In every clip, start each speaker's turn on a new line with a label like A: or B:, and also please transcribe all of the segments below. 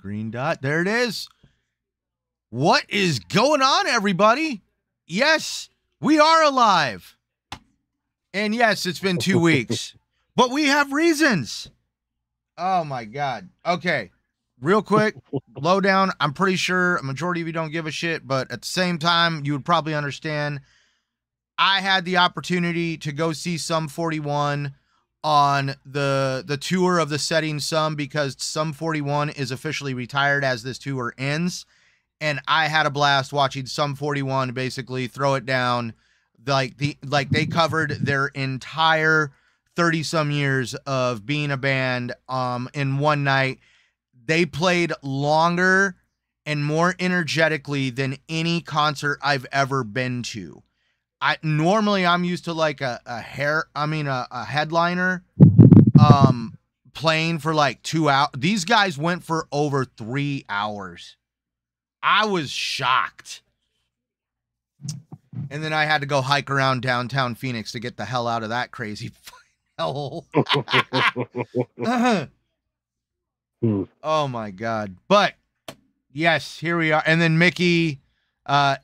A: green dot. There it is. What is going on, everybody? Yes, we are alive. And yes, it's been 2 weeks, but we have reasons. Oh my God. Okay. Real quick, lowdown. I'm pretty sure a majority of you don't give a shit, but at the same time, you would probably understand. I had the opportunity to go see Sum 41 on the tour of the Setting Sum because Sum 41 is officially retired as this tour ends. And I had a blast watching Sum 41 basically throw it down. Like they covered their entire 30 some years of being a band in one night. They played longer and more energetically than any concert I've ever been to. I'm used to like a headliner playing for like 2 hours. These guys went for over 3 hours. I was shocked. And then I had to go hike around downtown Phoenix to get the hell out of that crazy hell. Oh my God. But yes, here we are. And then Mickey, oh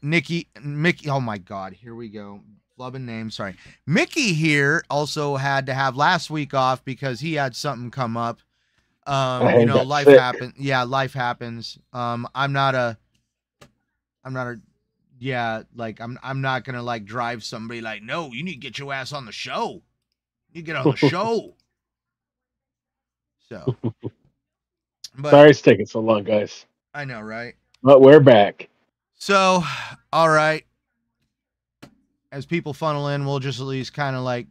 A: my God, here we go. Flubbing name, sorry. Mickey here also had to have last week off because he had something come up. Life happens. Yeah, life happens. I'm not gonna like drive somebody like, no, you need to get your ass on the show. You get on the show. So but
B: sorry it's taking so long, guys.
A: I know, right?
B: But we're back.
A: So, all right. As people funnel in, we'll just at least kind of like,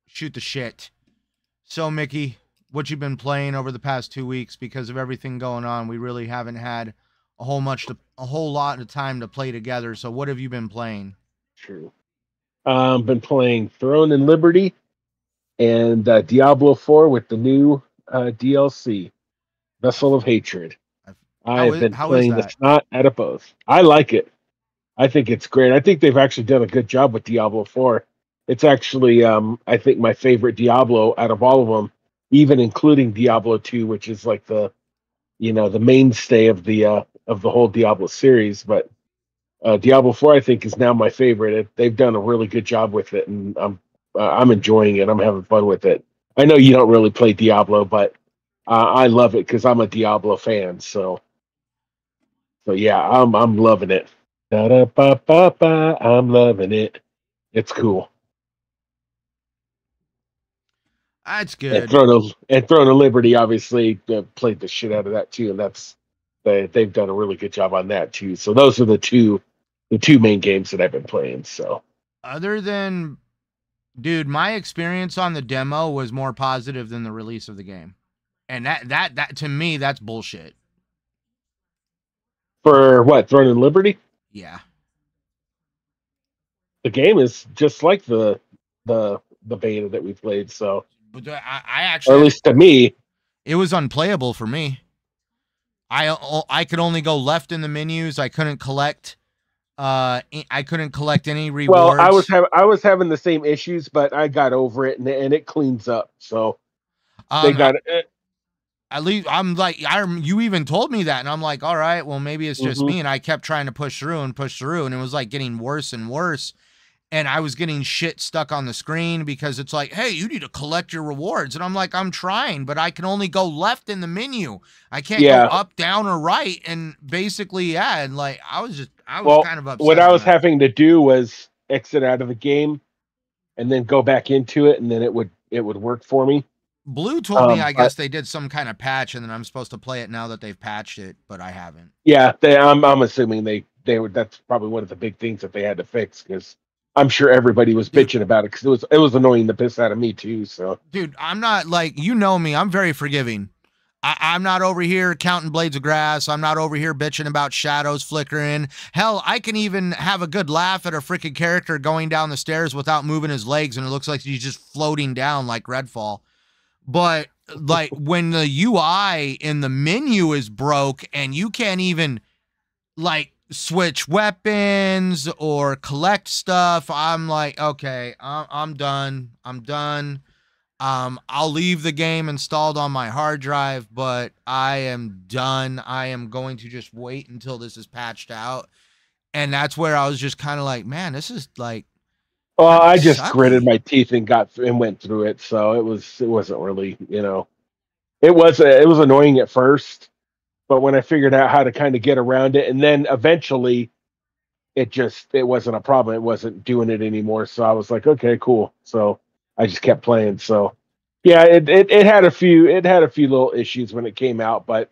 A: shoot the shit. So, Mickey, what you been playing over the past 2 weeks? Because of everything going on, we really haven't had a whole lot of time to play together. So, what have you been playing?
B: True. Been playing Throne and Liberty and Diablo 4 with the new DLC, Vessel of Hatred. I've been playing the snot out of both. I like it. I think it's great. I think they've actually done a good job with Diablo 4. It's actually, I think, my favorite Diablo out of all of them, even including Diablo 2, which is like the mainstay of the whole Diablo series. But Diablo 4, I think, is now my favorite. They've done a really good job with it, and I'm enjoying it. I'm having fun with it. I know you don't really play Diablo, but I love it because I'm a Diablo fan. So yeah, I'm loving it. Da-da-ba-ba-ba, I'm loving it. It's cool.
A: That's good.
B: And Throne of Liberty, obviously, played the shit out of that too, and they've done a really good job on that too. So those are the two main games that I've been playing. So
A: other than, dude, my experience on the demo was more positive than the release of the game, and that to me, that's bullshit.
B: For what, Throne and Liberty?
A: Yeah.
B: The game is just like the beta that we played, so.
A: But I actually,
B: or at least to me,
A: it was unplayable for me. I could only go left in the menus. I couldn't collect. I couldn't collect any rewards.
B: Well, I was having the same issues, but I got over it, and it cleans up. So they got it.
A: At least I'm like, you even told me that, and I'm like, all right, well, maybe it's just me. And I kept trying to push through, and it was like getting worse and worse. And I was getting shit stuck on the screen because it's like, hey, you need to collect your rewards. And I'm like, I'm trying, but I can only go left in the menu. I can't go up, down, or right. And basically, and like, I was kind of upset.
B: What I was having to do was exit out of the game and then go back into it, and then it would work for me.
A: Blue told me, I guess they did some kind of patch, and then I'm supposed to play it now that they've patched it, but I haven't.
B: Yeah, I'm assuming they were. That's probably one of the big things that they had to fix, because I'm sure everybody was bitching about it, because it was annoying the piss out of me too. So,
A: dude, I'm not like, me. I'm very forgiving. I'm not over here counting blades of grass. I'm not over here bitching about shadows flickering. Hell, I can even have a good laugh at a freaking character going down the stairs without moving his legs, and it looks like he's just floating down like Redfall. But like when the UI in the menu is broke and you can't even like switch weapons or collect stuff, I'm like, okay, I'm done. I'll leave the game installed on my hard drive, but I am done. I am going to just wait until this is patched out. And that's where I was just kind of like, man, this is like,
B: well, I just
A: sucky.
B: gritted my teeth and went through it. So it wasn't really, it was annoying at first, but when I figured out how to kind of get around it, and then eventually it wasn't a problem. It wasn't doing it anymore. So I was like, okay, cool. So I just kept playing. So yeah, it had a few little issues when it came out, but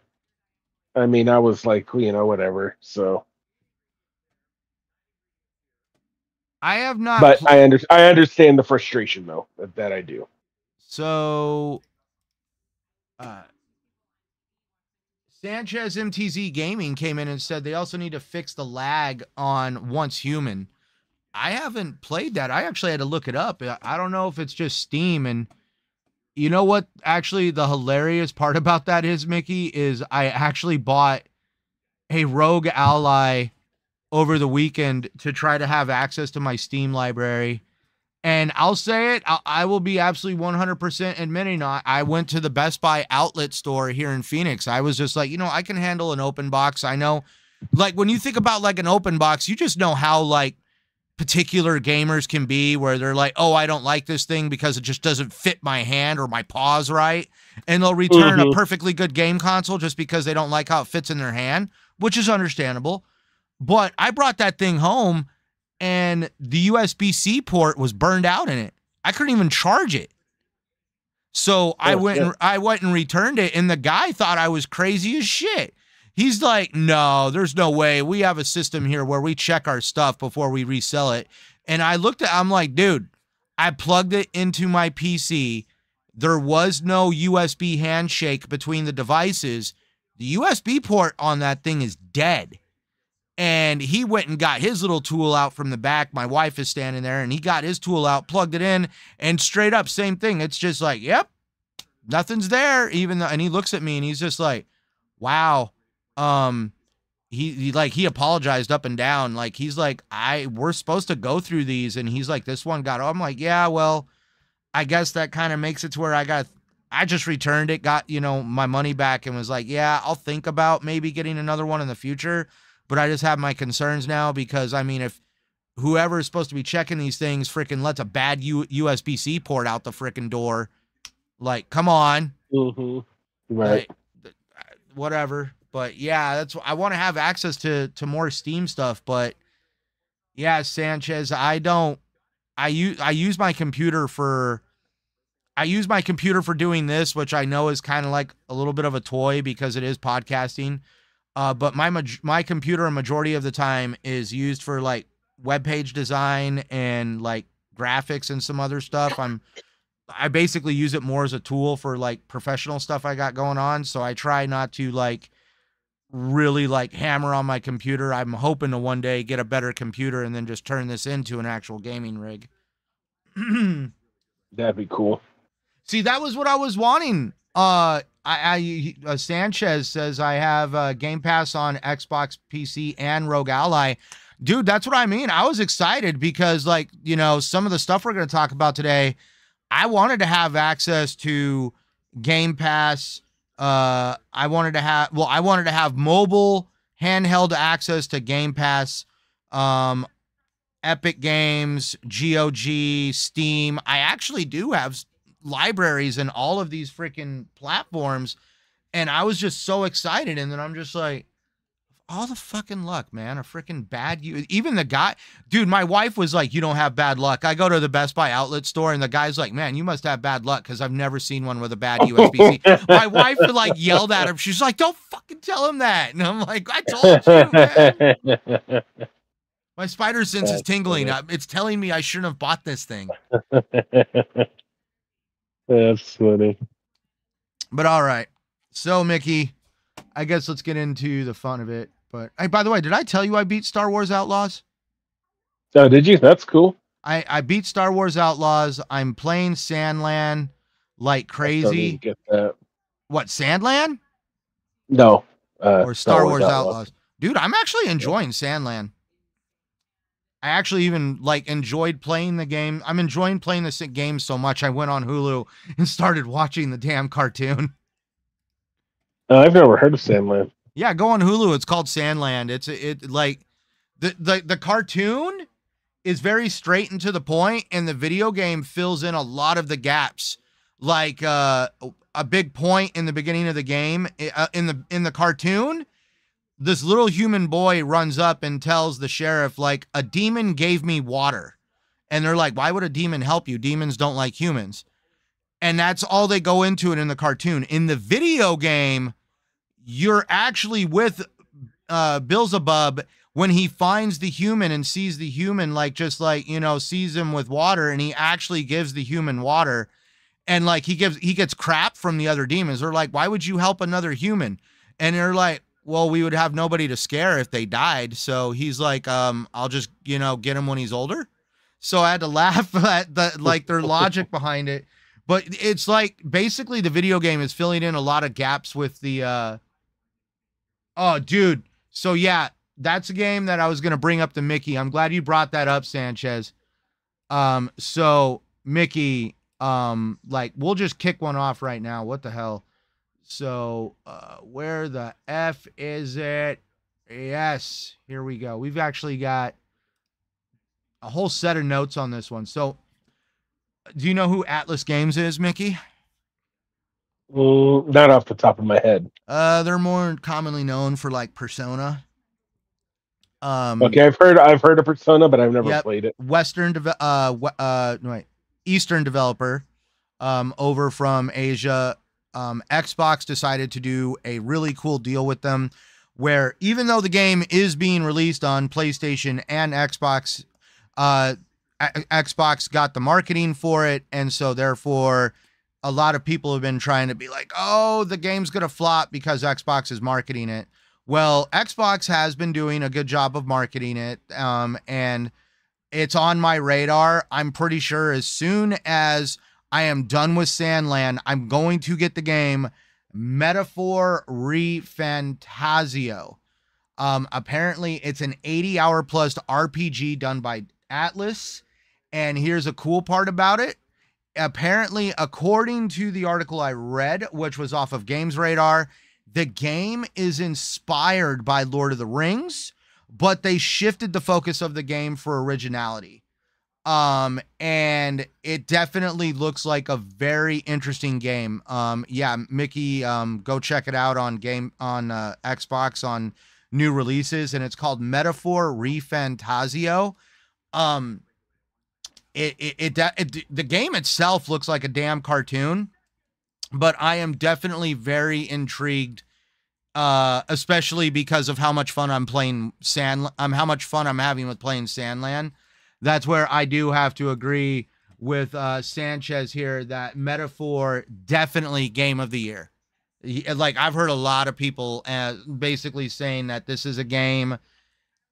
B: I mean, I was like, whatever. So
A: I have not,
B: but I understand the frustration though, that I do.
A: So, Sanchez MTZ Gaming came in and said they also need to fix the lag on Once Human. I haven't played that. I actually had to look it up. I don't know if it's just Steam. And you know what? Actually, the hilarious part about that is, Mickey, is I actually bought a Rogue Ally over the weekend to try to have access to my Steam library. And I'll say it, I will be absolutely 100% admitting, I went to the Best Buy outlet store here in Phoenix. I was just like, I can handle an open box. I know, like, when you think about like an open box, you just know how like particular gamers can be, where they're like, oh, I don't like this thing because it just doesn't fit my hand or my paws right. And they'll return a perfectly good game console just because they don't like how it fits in their hand, which is understandable. But I brought that thing home, and the USB-C port was burned out in it. I couldn't even charge it. So I went and returned it, and the guy thought I was crazy as shit. He's like, no, there's no way. We have a system here where we check our stuff before we resell it. And I'm like, dude, I plugged it into my PC. There was no USB handshake between the devices. The USB port on that thing is dead. And he went and got his little tool out from the back. My wife is standing there, and he got his tool out, plugged it in, and straight up, same thing. It's just like, yep, nothing's there. And he looks at me, and he's just like, wow. He apologized up and down. Like, he's like, we're supposed to go through these. And he's like, this one got, I'm like, yeah, well, I guess that kind of makes it to where I just returned it, got, my money back, and was like, yeah, I'll think about maybe getting another one in the future. But I just have my concerns now because, I mean, if whoever is supposed to be checking these things freaking lets a bad USB-C port out the freaking door, like, come on.
B: Right.
A: Like, whatever. But yeah, I want to have access to more Steam stuff. But yeah, Sanchez, I use my computer for doing this, which I know is kind of like a little bit of a toy because it is podcasting. But my computer, a majority of the time, is used for like web page design and like graphics and some other stuff. I basically use it more as a tool for like professional stuff I got going on. So I try not to like really like hammer on my computer. I'm hoping to one day get a better computer and then just turn this into an actual gaming rig.
B: That'd be cool.
A: See, that was what I was wanting. Sanchez says I have Game Pass on Xbox, PC, and Rogue Ally. Dude, that's what I mean. I was excited because, like, some of the stuff we're going to talk about today, I wanted to have access to Game Pass. I wanted to have mobile handheld access to Game Pass, Epic Games, GOG, Steam. I actually do have libraries in all of these freaking platforms, and I was just so excited. And then I'm just like, all the fucking luck, man. A freaking bad even the guy, dude, my wife was like, you don't have bad luck. I go to the Best Buy outlet store, and the guy's like, man, you must have bad luck because I've never seen one with a bad USB-C. My wife like yelled at him. She's like, don't fucking tell him that. And I'm like, I told you, man. My spider sense is tingling. It's telling me I shouldn't have bought this thing.
B: That's funny.
A: But all right. So, Mickey, I guess let's get into the fun of it. But hey, by the way, did I tell you I beat Star Wars Outlaws?
B: Oh, did you? That's cool.
A: I beat Star Wars Outlaws. I'm playing Sandland like crazy.
B: Get that.
A: What, Sandland?
B: No.
A: Or Star Wars Outlaws. Dude, I'm actually enjoying Sandland. I actually even like enjoyed playing the game. I'm enjoying playing this game so much. I went on Hulu and started watching the damn cartoon.
B: I've never heard of Sandland.
A: Yeah, go on Hulu. It's called Sandland. It like the cartoon is very straight and to the point, and the video game fills in a lot of the gaps. Like a big point in the beginning of the game, in the cartoon, this little human boy runs up and tells the sheriff, like, a demon gave me water. And they're like, why would a demon help you? Demons don't like humans. And that's all they go into it in the cartoon. In the video game, you're actually with Beelzebub when he finds the human and sees the human, like, just like, sees him with water, and he actually gives the human water. And like he gets crap from the other demons. They're like, why would you help another human? And they're like, well, we would have nobody to scare if they died. So he's like, I'll just, get him when he's older. So I had to laugh at their logic behind it. But it's like, basically the video game is filling in a lot of gaps with the, oh, dude. So yeah, that's a game that I was going to bring up to Mickey. I'm glad you brought that up, Sanchez. So Mickey, we'll just kick one off right now. What the hell? So, where the F is it? Yes, here we go. We've actually got a whole set of notes on this one. So, do you know who Atlas Games is, Mickey?
B: Not off the top of my head.
A: They're more commonly known for like Persona.
B: Okay, I've heard of Persona, but I've never played it.
A: Eastern developer, over from Asia. Xbox decided to do a really cool deal with them, where even though the game is being released on PlayStation and Xbox, Xbox got the marketing for it, and so therefore a lot of people have been trying to be like, oh, the game's gonna flop because Xbox is marketing it. Well, Xbox has been doing a good job of marketing it, and it's on my radar. I'm pretty sure as soon as I am done with Sandland, I'm going to get the game Metaphor ReFantazio. Apparently, it's an 80-hour plus RPG done by Atlas. And here's a cool part about it. Apparently, according to the article I read, which was off of Games Radar, the game is inspired by Lord of the Rings, but they shifted the focus of the game for originality. And it definitely looks like a very interesting game. Yeah, Mickey, go check it out on Xbox on new releases, and it's called Metaphor ReFantazio. The game itself looks like a damn cartoon, but I am definitely very intrigued, especially because of how much fun I'm playing how much fun I'm having with playing Sandland. That's where I do have to agree with Sanchez here that Metaphor definitely game of the year. Like, I've heard a lot of people basically saying that this is a game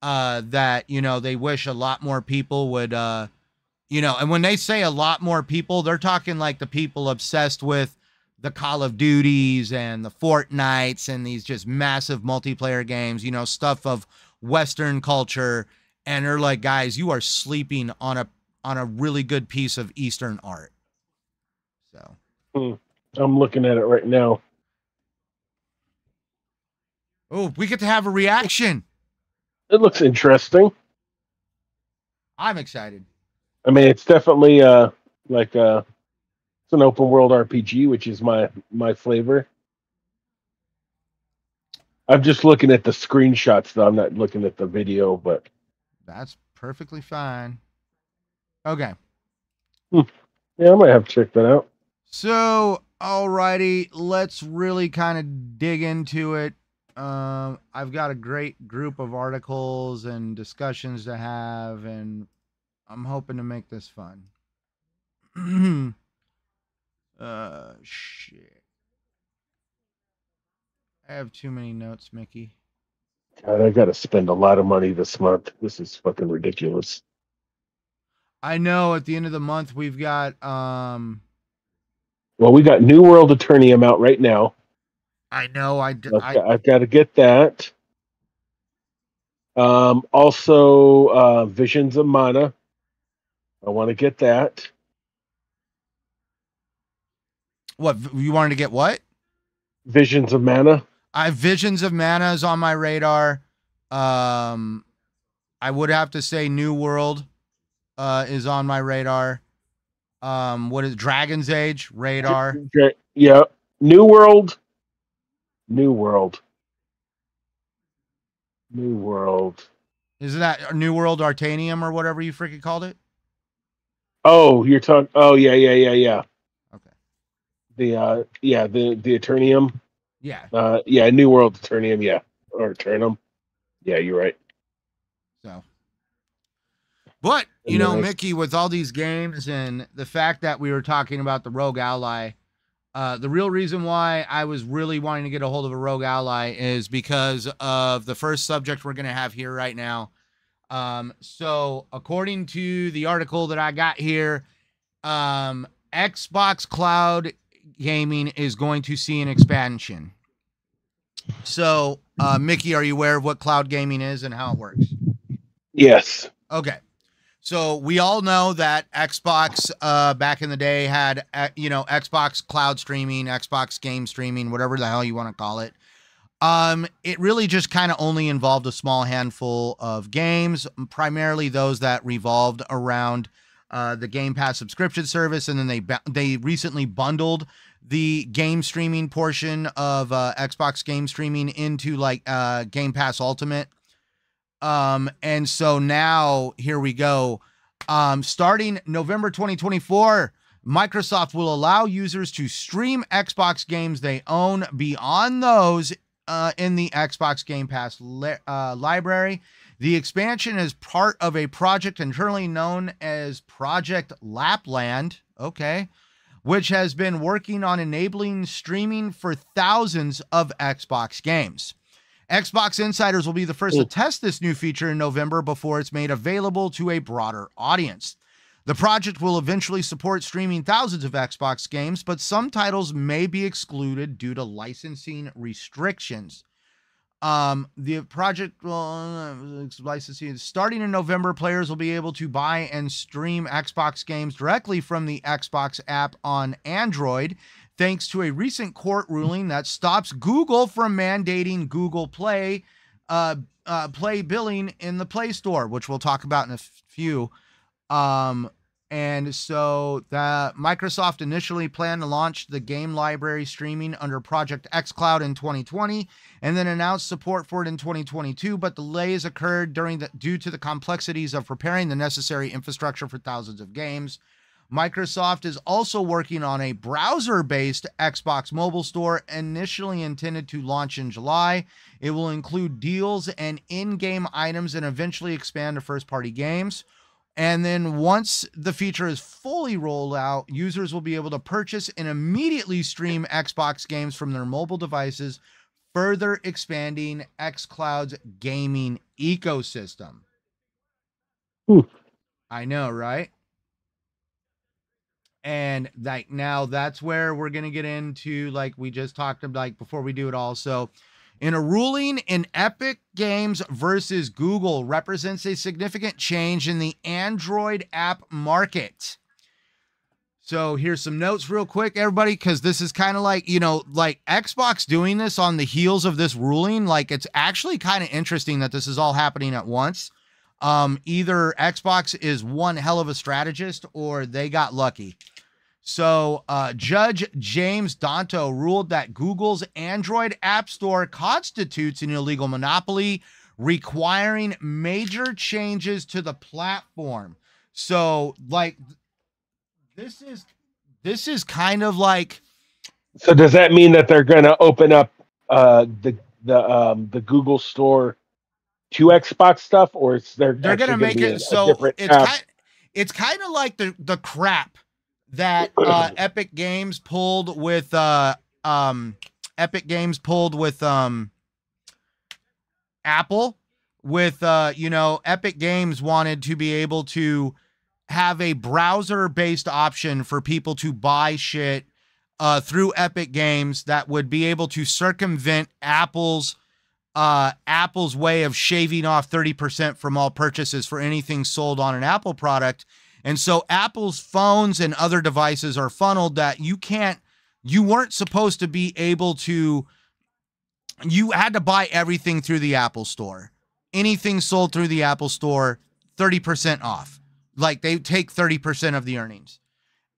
A: that, they wish a lot more people would, and when they say a lot more people, they're talking like the people obsessed with the Call of Duties and the Fortnites and these just massive multiplayer games, stuff of Western culture. And they're like, guys, you are sleeping on a really good piece of Eastern art. So
B: I'm looking at it right now.
A: Oh, we get to have a reaction.
B: It looks interesting.
A: I'm excited.
B: I mean, it's definitely it's an open world RPG, which is my flavor. I'm just looking at the screenshots, though. I'm not looking at the video, but
A: that's perfectly fine. Okay.
B: Yeah, I might have to check that out.
A: So, alrighty, let's really kind of dig into it. I've got a great group of articles and discussions to have, and I'm hoping to make this fun. Shit. I have too many notes, Mickey.
B: God, I got to spend a lot of money this month. This is fucking ridiculous.
A: I know. At the end of the month, we've got
B: Well, we got New World Eternium out right now.
A: I know.
B: I've got to get that. Also, Visions of Mana. I want to get that.
A: What, you wanted to get what?
B: Visions of Mana.
A: Visions of Mana is on my radar. I would have to say New World is on my radar. What is Dragon's Age? Radar.
B: Yeah. New World. New World. New World.
A: Isn't that New World Artanium or whatever you freaking called it?
B: Oh, you're talking. Oh, yeah.
A: Okay.
B: The Eternium.
A: Yeah.
B: Yeah, New World Eternium. Yeah, or Eternum. Yeah, you're right.
A: So, but you know, Mickey, with all these games and the fact that we were talking about the Rogue Ally, the real reason why I was really wanting to get a hold of a Rogue Ally is because of the first subject we're going to have here right now. So according to the article that I got here, Xbox Cloud Gaming is going to see an expansion. So, Mickey, are you aware of what cloud gaming is and how it works?
B: Yes.
A: Okay. So we all know that Xbox back in the day had, Xbox cloud streaming, Xbox game streaming, whatever the hell you want to call it. It really just kind of only involved a small handful of games, primarily those that revolved around the Game Pass subscription service, and then they recently bundled the game streaming portion of Xbox game streaming into like Game Pass Ultimate. And so now here we go. Starting November 2024, Microsoft will allow users to stream Xbox games they own beyond those in the Xbox Game Pass library. The expansion is part of a project internally known as Project Lapland, which has been working on enabling streaming for thousands of Xbox games. Xbox insiders will be the first to test this new feature in November before it's made available to a broader audience. The project will eventually support streaming thousands of Xbox games, but some titles may be excluded due to licensing restrictions. The project licensing starting in November, players will be able to buy and stream Xbox games directly from the Xbox app on Android, thanks to a recent court ruling that stops Google from mandating Google Play Play billing in the Play Store, which we'll talk about in a few. And so the Microsoft initially planned to launch the game library streaming under Project xCloud in 2020 and then announced support for it in 2022, but delays occurred due to the complexities of preparing the necessary infrastructure for thousands of games. Microsoft is also working on a browser-based Xbox mobile store initially intended to launch in July. It will include deals and in-game items and eventually expand to first-party games. And then once the feature is fully rolled out, users will be able to purchase and immediately stream Xbox games from their mobile devices, further expanding xCloud's gaming ecosystem. I know, right? And like now that's where we're going to get into, like we just talked about, like before we do it all. So in a ruling in Epic Games versus Google represents a significant change in the Android app market. So here's some notes real quick, everybody, because this is kind of like, like Xbox doing this on the heels of this ruling. Like it's actually kind of interesting that this is all happening at once. Either Xbox is one hell of a strategist or they got lucky. So Judge James Danto ruled that Google's Android App Store constitutes an illegal monopoly, requiring major changes to the platform. So like this is kind of like.
B: So does that mean that they're going to open up the Google Store to Xbox stuff, or they're going to make it so
A: it's kind of like the crap that Epic Games pulled with Apple with Epic Games wanted to be able to have a browser-based option for people to buy shit through Epic Games that would be able to circumvent Apple's Apple's way of shaving off 30% from all purchases for anything sold on an Apple product. And so Apple's phones and other devices are funneled that you weren't supposed to be able to, you had to buy everything through the Apple Store. Anything sold through the Apple Store, 30% off. Like they take 30% of the earnings.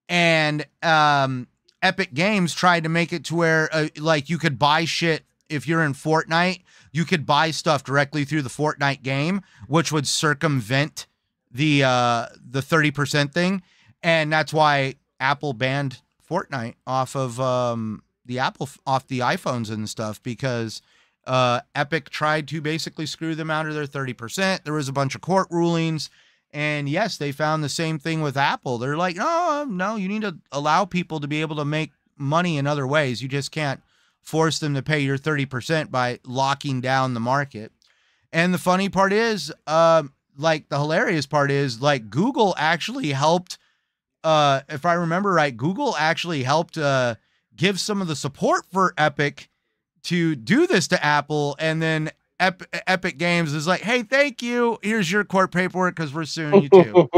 A: And Epic Games tried to make it to where like you could buy shit. If you're in Fortnite, you could buy stuff directly through the Fortnite game, which would circumvent the 30% thing. And that's why Apple banned Fortnite off of the iPhones and stuff, because Epic tried to basically screw them out of their 30%. There was a bunch of court rulings. And yes, they found the same thing with Apple. They're like, no, you need to allow people to be able to make money in other ways. You just can't force them to pay your 30% by locking down the market. And the funny part is, like the hilarious part is, like Google actually helped, if I remember right, Google actually helped give some of the support for Epic to do this to Apple. And then Epic Games is like, hey, thank you. Here's your court paperwork because we're suing you too.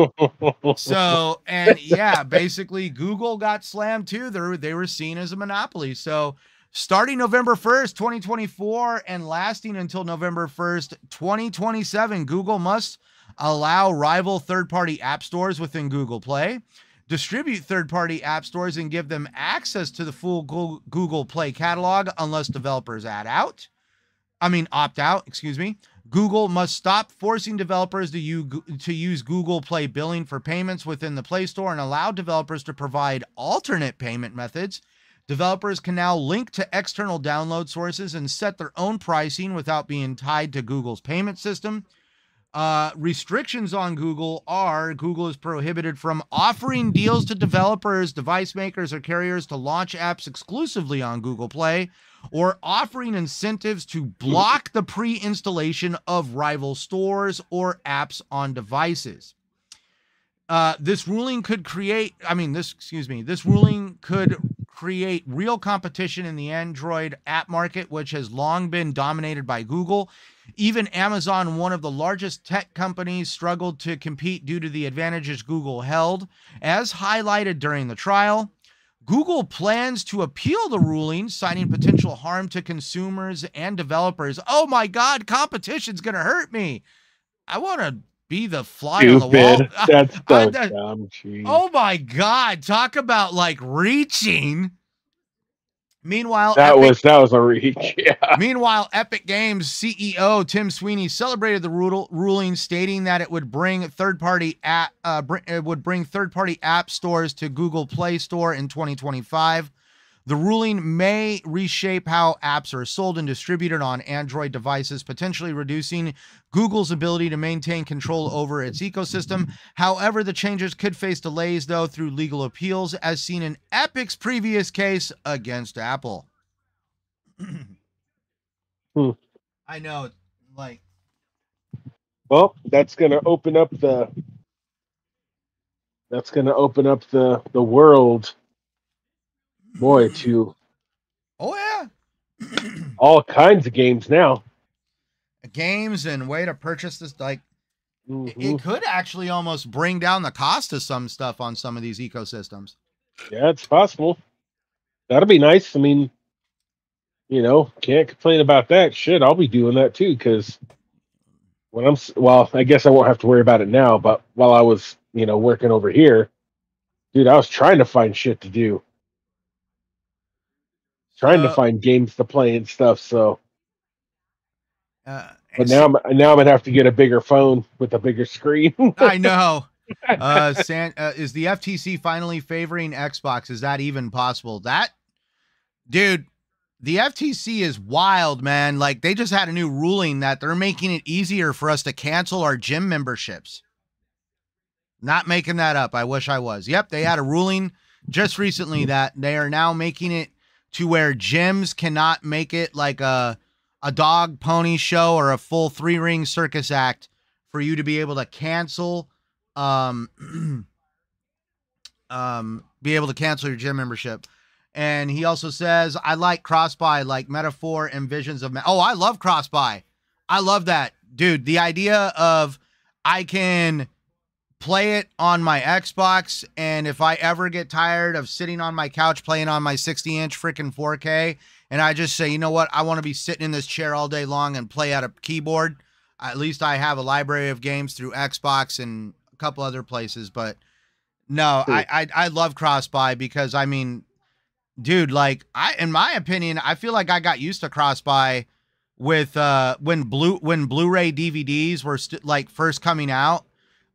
A: So, and yeah, basically Google got slammed too. They were seen as a monopoly. So starting November 1st, 2024 and lasting until November 1st, 2027, Google must allow rival third-party app stores within Google Play, distribute third-party app stores and give them access to the full Google Play catalog unless developers opt out, excuse me. Google must stop forcing developers to use Google Play billing for payments within the Play Store and allow developers to provide alternate payment methods. Developers can now link to external download sources and set their own pricing without being tied to Google's payment system. Restrictions on Google is prohibited from offering deals to developers, device makers, or carriers to launch apps exclusively on Google Play, or offering incentives to block the pre-installation of rival stores or apps on devices. This ruling could create real competition in the Android app market, which has long been dominated by Google. Even Amazon, one of the largest tech companies, struggled to compete due to the advantages Google held. As highlighted during the trial, Google plans to appeal the ruling, citing potential harm to consumers and developers. Oh my God, competition's going to hurt me. I want to be the fly on the wall.
B: That's so dumb.
A: Oh my God, talk about like reaching. Meanwhile,
B: that was a reach. Yeah.
A: Meanwhile, Epic Games CEO Tim Sweeney celebrated the ruling, stating that it would bring third-party app stores to Google Play Store in 2025. The ruling may reshape how apps are sold and distributed on Android devices, potentially reducing Google's ability to maintain control over its ecosystem. However, the changes could face delays, though, through legal appeals, as seen in Epic's previous case against Apple. I know, like...
B: Well, that's going to open up the world, boy, to all kinds of games now.
A: Games and way to purchase this, like it could actually almost bring down the cost of some stuff on some of these ecosystems.
B: Yeah, it's possible. That'll be nice. I mean, can't complain about that. Shit, I'll be doing that too, because I guess I won't have to worry about it now, but while I was, working over here, dude, I was trying to find shit to do. Trying to find games to play and stuff, so. But now I'm gonna have to get a bigger phone with a bigger screen.
A: I know. Is the FTC finally favoring Xbox? Is that even possible? Dude, the FTC is wild, man. Like, they just had a new ruling that they're making it easier for us to cancel our gym memberships. Not making that up. I wish I was. Yep, they had a ruling just recently that they are now making it to where gyms cannot make it like a dog pony show or a full 3-ring circus act for you to be able to cancel be able to cancel your gym membership. And he also says, I like cross-buy, like metaphor and visions of... Oh, I love cross-buy. I love that. Dude, the idea of I can play it on my Xbox, and if I ever get tired of sitting on my couch playing on my 60-inch freaking 4K, and I just say, you know what, I want to be sitting in this chair all day long and play at a keyboard, at least I have a library of games through Xbox and a couple other places. But no, I love cross-buy because, I mean, dude, like, in my opinion, I feel like I got used to cross-buy with when Blu-ray DVDs were like first coming out.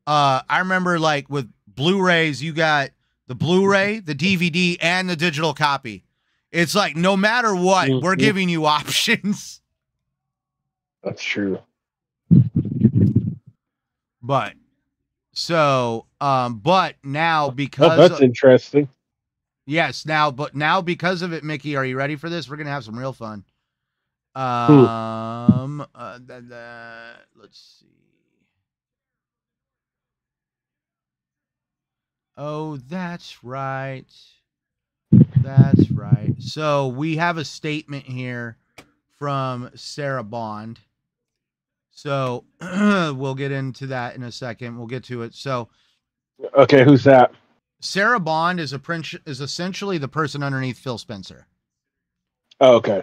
A: I remember, like, with Blu-rays, you got the Blu-ray, the DVD, and the digital copy. It's like, no matter what, we're giving you options.
B: That's true.
A: But so, but now because
B: that's interesting.
A: Yes, but now because of it, Mickey, are you ready for this? We're gonna have some real fun. Let's see. Oh, that's right. That's right. So we have a statement here from Sarah Bond. So we'll get into that in a second. We'll get to it. So,
B: okay, who's that?
A: Sarah Bond is essentially the person underneath Phil Spencer.
B: Oh, okay.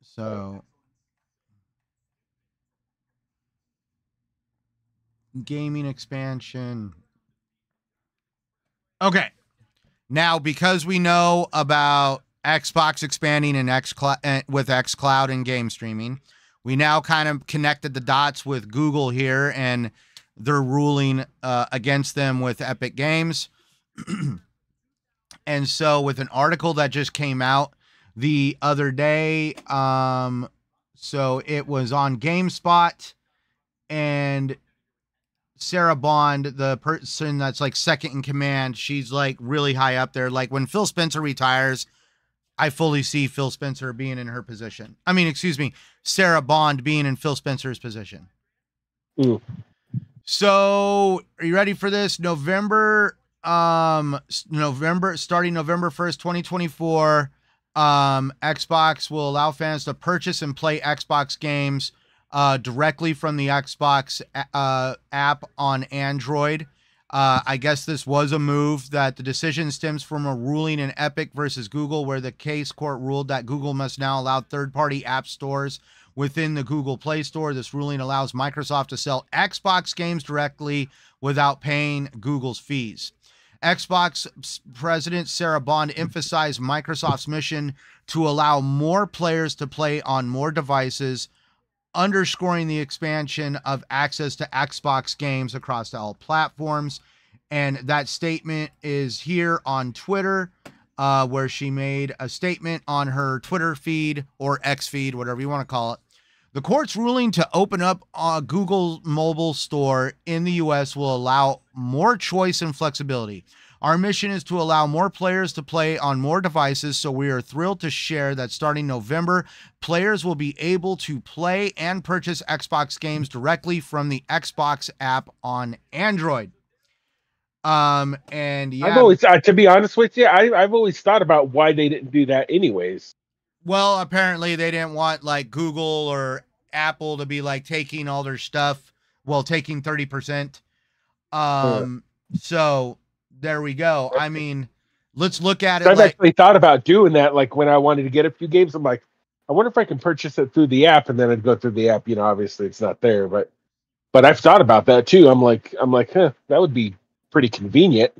A: So, gaming expansion. Okay. Now, because we know about Xbox expanding and with xCloud and game streaming, we now kind of connected the dots with Google here, and they're ruling against them with Epic Games. And so with an article that just came out the other day, so it was on GameSpot, and Sarah Bond, the person that's like second in command, she's like really high up there. Like when Phil Spencer retires, I fully see Phil Spencer being in her position. I mean, excuse me, Sarah Bond being in Phil Spencer's position.
B: Ooh.
A: So are you ready for this? starting November 1st, 2024, Xbox will allow fans to purchase and play Xbox games directly from the Xbox app on Android. I guess this was a move that the decision stems from a ruling in Epic versus Google, where the case court ruled that Google must now allow third-party app stores within the Google Play Store. This ruling allows Microsoft to sell Xbox games directly without paying Google's fees. Xbox President Sarah Bond emphasized Microsoft's mission to allow more players to play on more devices, underscoring the expansion of access to Xbox games across all platforms. And that statement is here on Twitter, where she made a statement on her Twitter feed or X feed, whatever you want to call it. The court's ruling to open up Google Mobile Store in the U.S. will allow more choice and flexibility. Our mission is to allow more players to play on more devices, so we are thrilled to share that starting November, players will be able to play and purchase Xbox games directly from the Xbox app on Android. And yeah,
B: I've always, to be honest with you, I've always thought about why they didn't do that anyways.
A: Well, apparently they didn't want like Google or Apple to be like taking all their stuff, well, taking 30%. So there we go. I mean, let's look at it.
B: I've actually thought about doing that. Like when I wanted to get a few games, I'm like, I wonder if I can purchase it through the app, and then I'd go through the app. You know, obviously it's not there, but I've thought about that too. I'm like, that would be pretty convenient.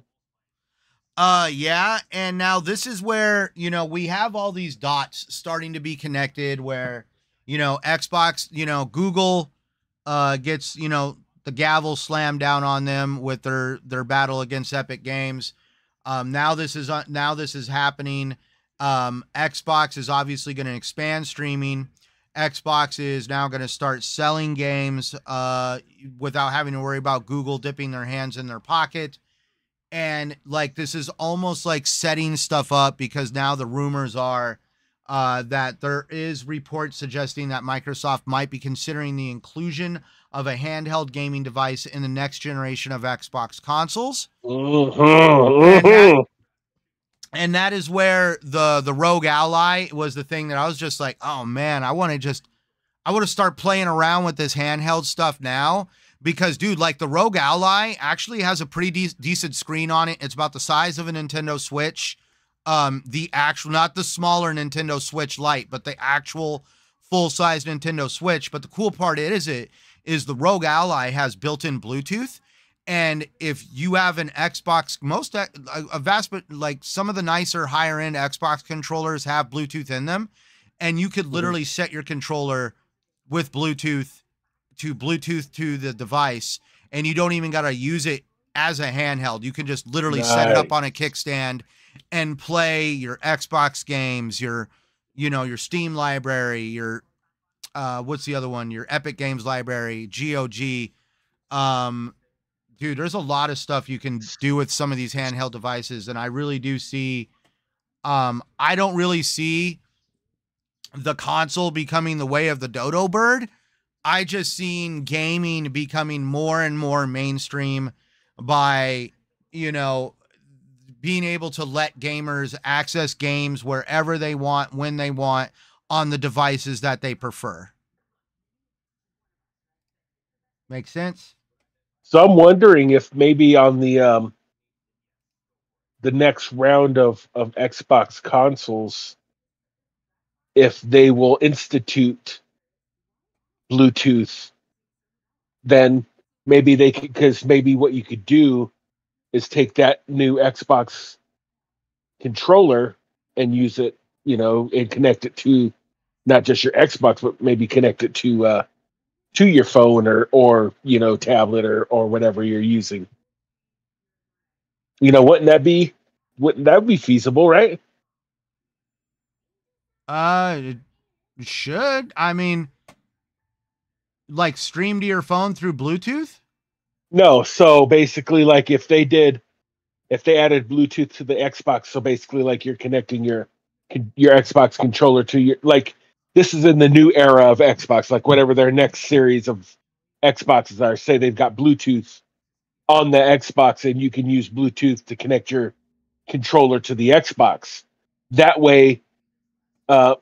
A: Yeah, and now this is where, you know, we have all these dots starting to be connected where, you know, Xbox, you know, Google gets, you know, the gavel slammed down on them with their battle against Epic Games. Now this is happening. Xbox is obviously going to expand streaming. Xbox is now going to start selling games without having to worry about Google dipping their hands in their pocket. And like, this is almost like setting stuff up, because now the rumors are that there is reports suggesting that Microsoft might be considering the inclusion of a handheld gaming device in the next generation of Xbox consoles. And that is where the Rogue Ally was the thing that I was just like, oh man, I want to start playing around with this handheld stuff now. Because, dude, like the Rogue Ally actually has a pretty decent screen on it. It's about the size of a Nintendo Switch. The actual, not the smaller Nintendo Switch Lite, but the actual full-size Nintendo Switch. But the cool part is the Rogue Ally has built-in Bluetooth. And if you have an Xbox, some of the nicer higher-end Xbox controllers have Bluetooth in them. And you could literally set your controller with Bluetooth to the device, and you don't even got to use it as a handheld. You can just literally set it up on a kickstand and play your Xbox games, your Steam library, your what's the other one? Your Epic Games library, GOG. Dude, there's a lot of stuff you can do with some of these handheld devices, and I really do see I don't really see the console becoming the way of the dodo bird. I just seen gaming becoming more and more mainstream by, being able to let gamers access games wherever they want, when they want, on the devices that they prefer. Make sense?
B: So I'm wondering if maybe on the next round of Xbox consoles, if they will institute Bluetooth, then maybe they could, because maybe what you could do is take that new Xbox controller and use it, and connect it to not just your Xbox, but maybe connect it to your phone or tablet or whatever you're using. Wouldn't that be feasible, right?
A: It should. I mean, like stream to your phone through Bluetooth?
B: No, so basically like if they added Bluetooth to the Xbox, so basically like you're connecting your Xbox controller to your, like, this is in the new era of Xbox, like whatever their next series of Xboxes are, say they've got Bluetooth on the Xbox and you can use Bluetooth to connect your controller to the Xbox. That way,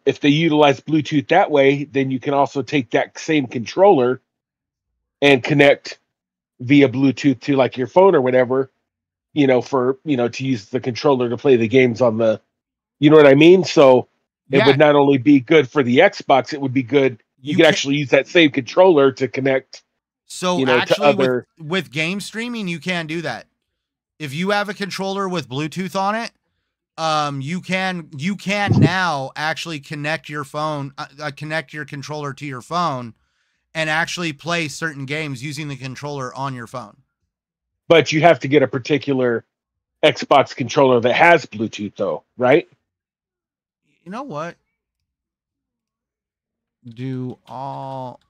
B: if they utilize Bluetooth that way, then you can also take that same controller and connect via Bluetooth to like your phone or whatever, to use the controller to play the games on the, you know what I mean? So it would not only be good for the Xbox, it would be good. You could actually use that same controller to connect.
A: So actually, to other... with game streaming, you can do that. If you have a controller with Bluetooth on it, you can now actually connect your phone, connect your controller to your phone, and actually play certain games using the controller on your phone.
B: But you have to get a particular Xbox controller that has Bluetooth, though, right?
A: You know what? Do all...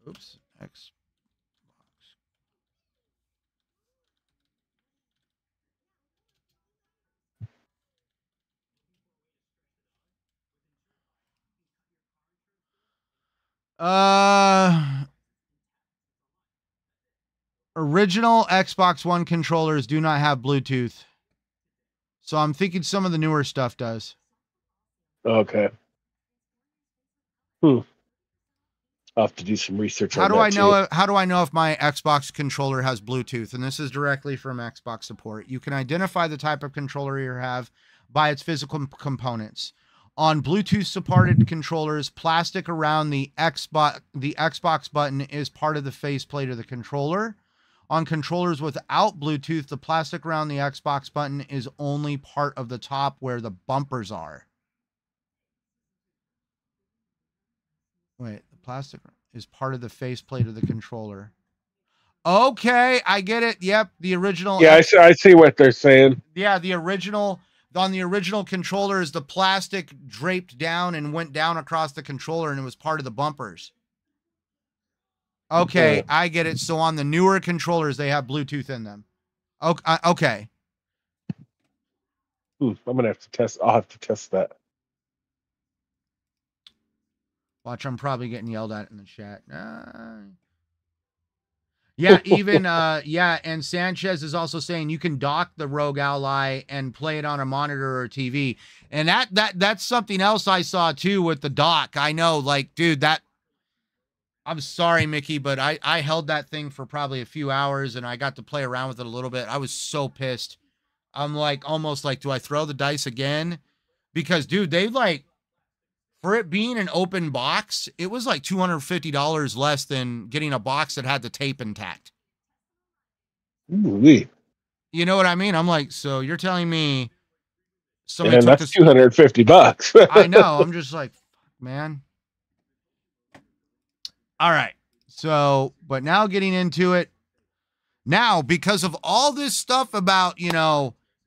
A: Oops. Xbox. Original Xbox One controllers do not have Bluetooth. So I'm thinking some of the newer stuff does.
B: Okay. I'll have to do some research on that.
A: How do I know if my Xbox controller has Bluetooth? And this is directly from Xbox support. You can identify the type of controller you have by its physical components. On Bluetooth supported controllers, plastic around the Xbox button is part of the faceplate of the controller. On controllers without Bluetooth, the plastic around the Xbox button is only part of the top where the bumpers are. Wait, the plastic is part of the faceplate of the controller. Okay, I get it. Yep, the original.
B: Yeah, I see what they're saying.
A: Yeah, the original. On the original controller is the plastic draped down and went down across the controller, and it was part of the bumpers. Okay, I get it. So on the newer controllers, they have Bluetooth in them. Okay.
B: I'm gonna have to test. I'll have to test that.
A: Watch, I'm probably getting yelled at in the chat. Yeah, even yeah, and Sanchez is also saying you can dock the Rogue Ally and play it on a monitor or TV. And that's something else I saw too with the dock. I know, like, dude, that I'm sorry, Mickey, but I held that thing for probably a few hours and I got to play around with it a little bit. I was so pissed. I'm like almost like, do I throw the dice again? Because dude, they like for it being an open box, it was like $250 less than getting a box that had the tape intact.
B: Ooh-wee.
A: You know what I mean? I'm like, so you're telling me somebody
B: And
A: took
B: that's
A: this
B: $250.
A: I know. I'm just like, man. All right. So, but now getting into it. Now, because of all this stuff about,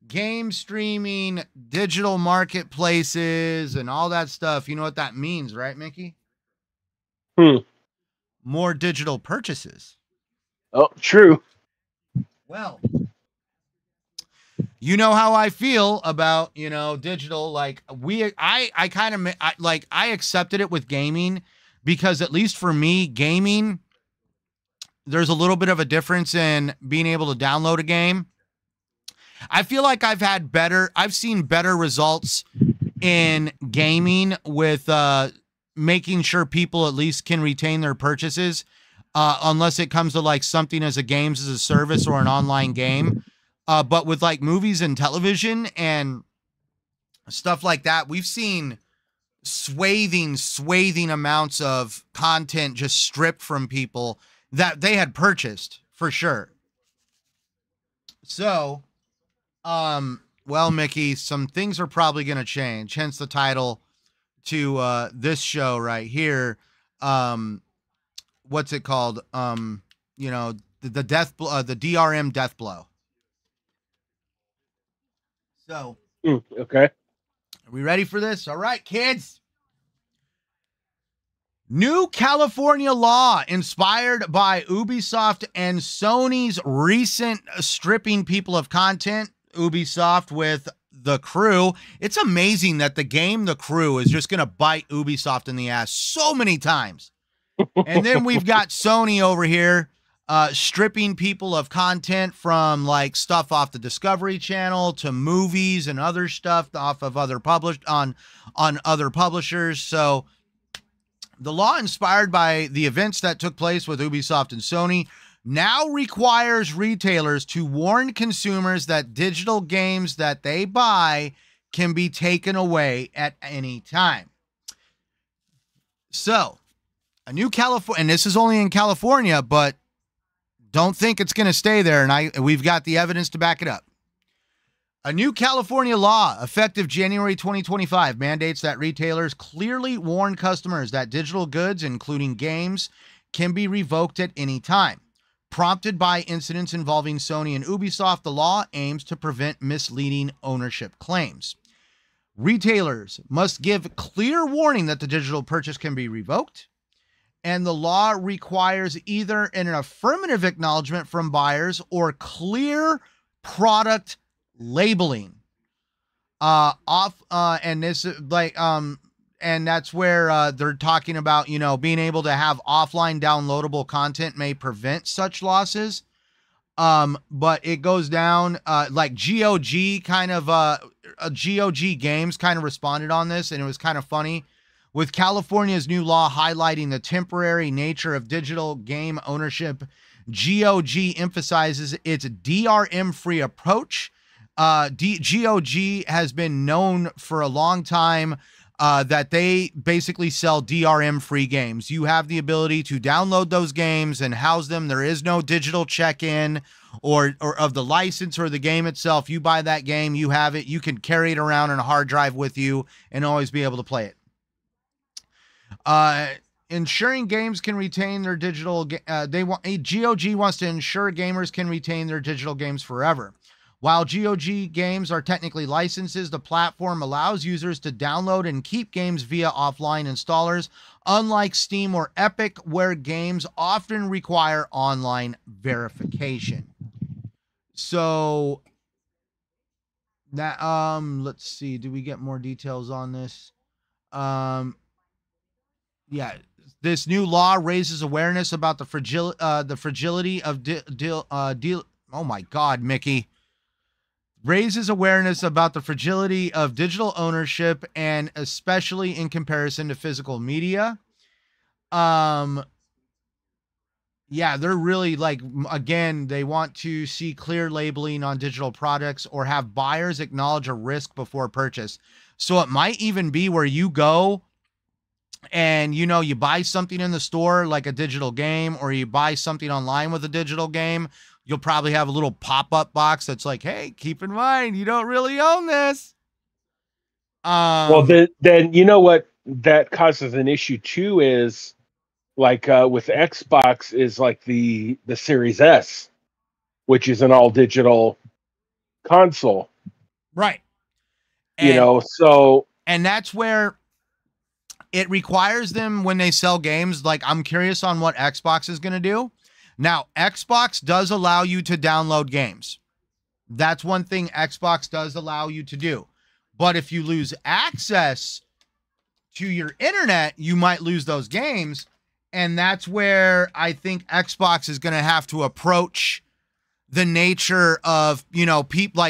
A: game streaming, digital marketplaces, and all that stuff, you know what that means, right, Mickey? More digital purchases.
B: Oh, true.
A: Well, you know how I feel about, digital. Like I kind of like I accepted it with gaming because at least for me, gaming, there's a little bit of a difference in being able to download a game. I feel like I've seen better results in gaming with making sure people at least can retain their purchases, unless it comes to like something as a games as a service or an online game. But with like movies and television and stuff like that, we've seen swathing amounts of content just stripped from people that they had purchased for sure. So, well, Mickey, some things are probably going to change, hence the title to this show right here. What's it called? The death, the DRM death blow. So,
B: Okay.
A: Are we ready for this? All right, kids. New California law inspired by Ubisoft and Sony's recent stripping people of content. Ubisoft with The Crew. It's amazing that the game The Crew is just going to bite Ubisoft in the ass so many times. And then we've got Sony over here stripping people of content from like stuff off the Discovery Channel to movies and other stuff off of other on other publishers. So the law inspired by the events that took place with Ubisoft and Sony now requires retailers to warn consumers that digital games that they buy can be taken away at any time. So, a new California, and this is only in California, but don't think it's going to stay there, and we've got the evidence to back it up. A new California law, effective January 2025, mandates that retailers clearly warn customers that digital goods, including games, can be revoked at any time. Prompted by incidents involving Sony and Ubisoft, the law aims to prevent misleading ownership claims. Retailers must give clear warning that the digital purchase can be revoked, and the law requires either an affirmative acknowledgement from buyers or clear product labeling. And this like and that's where they're talking about, being able to have offline downloadable content may prevent such losses. But it goes down like GOG kind of GOG Games kind of responded on this, and it was kind of funny. With California's new law highlighting the temporary nature of digital game ownership, GOG emphasizes its DRM-free approach. GOG has been known for a long time that they basically sell DRM-free games. You have the ability to download those games and house them. There is no digital check-in or of the license or the game itself. You buy that game, you have it. You can carry it around on a hard drive with you and always be able to play it. Ensuring games can retain their digital. GOG wants to ensure gamers can retain their digital games forever. While GOG games are technically licenses, the platform allows users to download and keep games via offline installers, unlike Steam or Epic, where games often require online verification. So that let's see, do we get more details on this? Yeah, this new law raises awareness about the fragility of oh my God, Mickey. Raises awareness about the fragility of digital ownership, and especially in comparison to physical media. Yeah, they're really like, again, they want to see clear labeling on digital products or have buyers acknowledge a risk before purchase. So it might even be where you go and, you know, you buy something in the store, like a digital game, or you buy something online with a digital game. You'll probably have a little pop-up box that's like, hey, keep in mind, you don't really own this.
B: Well, then you know what that causes an issue too is, like with Xbox, is like the Series S, which is an all digital console,
A: right?
B: And so
A: that's where it requires them, when they sell games. Like, I'm curious on what Xbox is going to do. Now, Xbox does allow you to download games. That's one thing Xbox does allow you to do. But if you lose access to your internet, you might lose those games. And that's where I think Xbox is going to have to approach the nature of, you know, people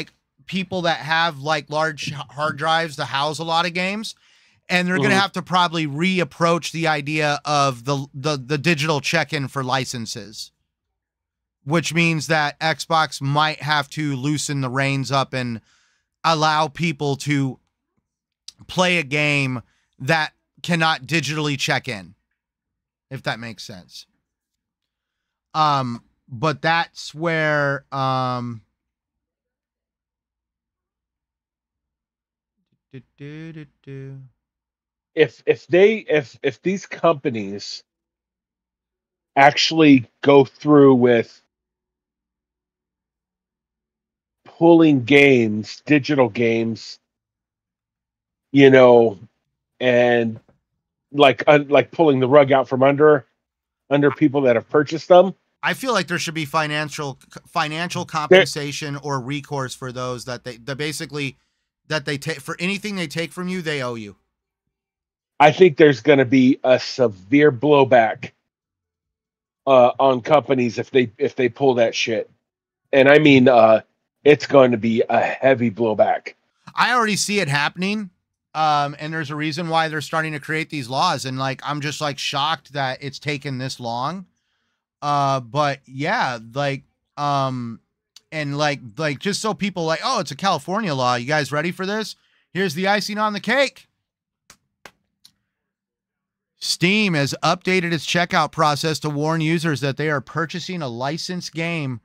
A: that have like large hard drives to house a lot of games. And they're going to have to probably reapproach the idea of the digital check-in for licenses, which means that Xbox might have to loosen the reins up and allow people to play a game that cannot digitally check in, if that makes sense. But that's where,
B: if these companies actually go through with pulling games, digital games, you know, and like pulling the rug out from under people that have purchased them,
A: I feel like there should be financial compensation or recourse for those that they take for anything they take from you. They owe you.
B: I think there's going to be a severe blowback on companies if they pull that shit, and I mean it's going to be a heavy blowback.
A: I already see it happening, and there's a reason why they're starting to create these laws, and like I'm just like shocked that it's taken this long. But yeah, like and like just so people like, oh, it's a California law. You guys ready for this? Here's the icing on the cake. Steam has updated its checkout process to warn users that they are purchasing a licensed game,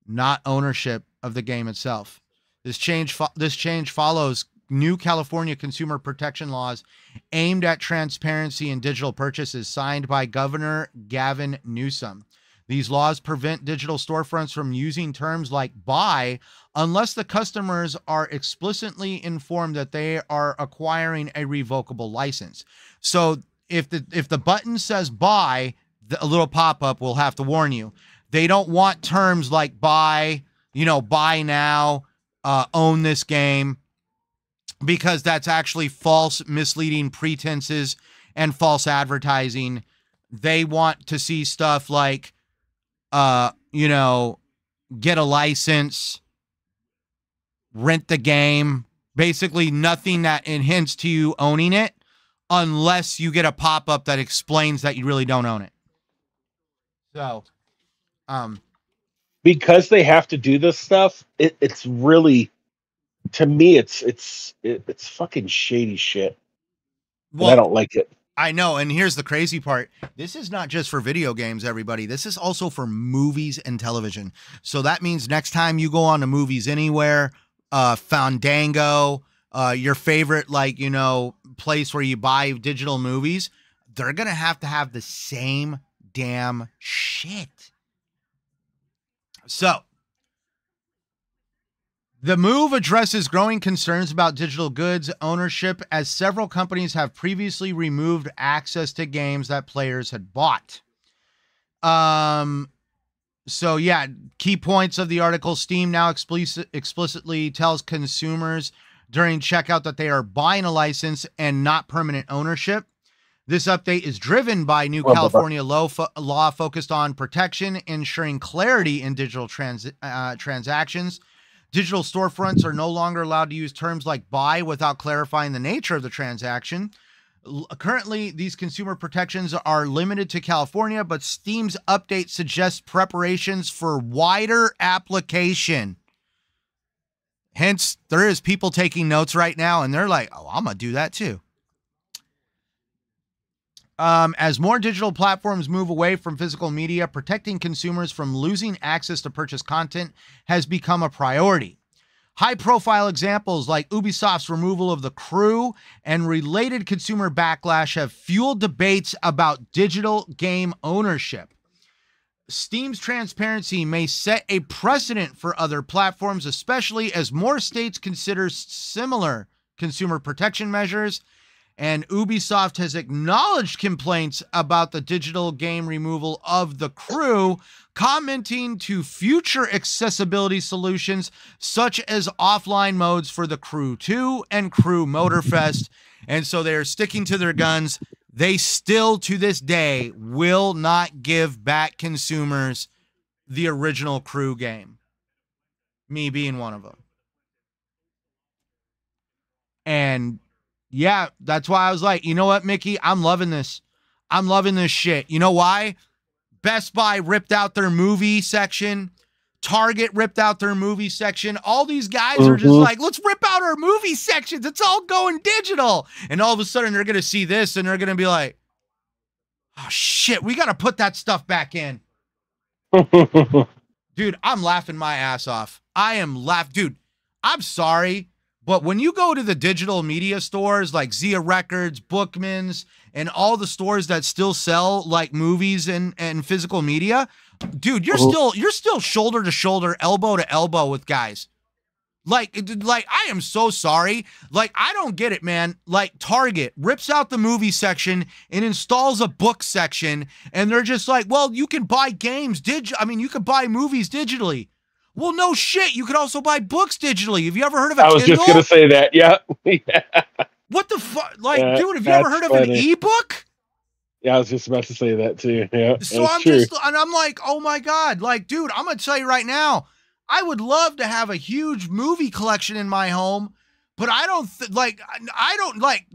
A: not ownership of the game itself. This change follows new California consumer protection laws aimed at transparency in digital purchases signed by Governor Gavin Newsom. These laws prevent digital storefronts from using terms like buy unless the customers are explicitly informed that they are acquiring a revocable license. So if the button says buy, a little pop-up will have to warn you. They don't want terms like buy, you know, buy now, own this game, because that's actually false, misleading pretenses and false advertising. They want to see stuff like, you know, get a license, rent the game, basically nothing that hints to you owning it, unless you get a pop-up that explains that you really don't own it. So,
B: because they have to do this stuff, it's really, to me, it's fucking shady shit. Well, I don't like it.
A: I know, and here's the crazy part. This is not just for video games, everybody. This is also for movies and television. So that means next time you go on to Movies Anywhere, Fandango, your favorite, like, you know, place where you buy digital movies, they're going to have the same damn shit. So the move addresses growing concerns about digital goods ownership, as several companies have previously removed access to games that players had bought. So yeah, key points of the article. Steam now explicitly tells consumers during checkout that they are buying a license and not permanent ownership. This update is driven by new California law focused on protection, ensuring clarity in digital transactions. Digital storefronts are no longer allowed to use terms like buy without clarifying the nature of the transaction. Currently, these consumer protections are limited to California, but Steam's update suggests preparations for wider application. Hence, there is people taking notes right now, and they're like, oh, I'm going to do that too. As more digital platforms move away from physical media, protecting consumers from losing access to purchase content has become a priority. High-profile examples like Ubisoft's removal of The Crew and related consumer backlash have fueled debates about digital game ownership. Steam's transparency may set a precedent for other platforms, especially as more states consider similar consumer protection measures. And Ubisoft has acknowledged complaints about the digital game removal of The Crew, commenting to future accessibility solutions such as offline modes for The Crew 2 and Crew Motorfest. And so they're sticking to their guns. They still, to this day, will not give back consumers the original Crew game. Me being one of them. And yeah, that's why I was like, you know what, Mickey? I'm loving this. I'm loving this shit. You know why? Best Buy ripped out their movie section. Target ripped out their movie section. All these guys are just like, let's rip out our movie sections. It's all going digital. And all of a sudden they're going to see this and they're going to be like, oh shit, we got to put that stuff back in. Dude, I'm laughing my ass off. I am laughing. Dude, I'm sorry. But when you go to the digital media stores like Zia Records, Bookman's, and all the stores that still sell like movies and physical media, dude, you're still shoulder to shoulder, elbow to elbow with guys. Like I am so sorry. Like, I don't get it, man. Like, Target rips out the movie section and installs a book section, and they're just like, well, you can buy games you can buy movies digitally. Well, no shit. You could also buy books digitally. Have you ever heard of a Kindle?
B: I was just going to say that. Yeah. Yeah.
A: What the fuck? Like, dude, have you ever heard of an ebook?
B: Yeah, I was just about to say that too. Yeah.
A: So I'm like, oh my God. Like, dude, I'm going to tell you right now, I would love to have a huge movie collection in my home, but I don't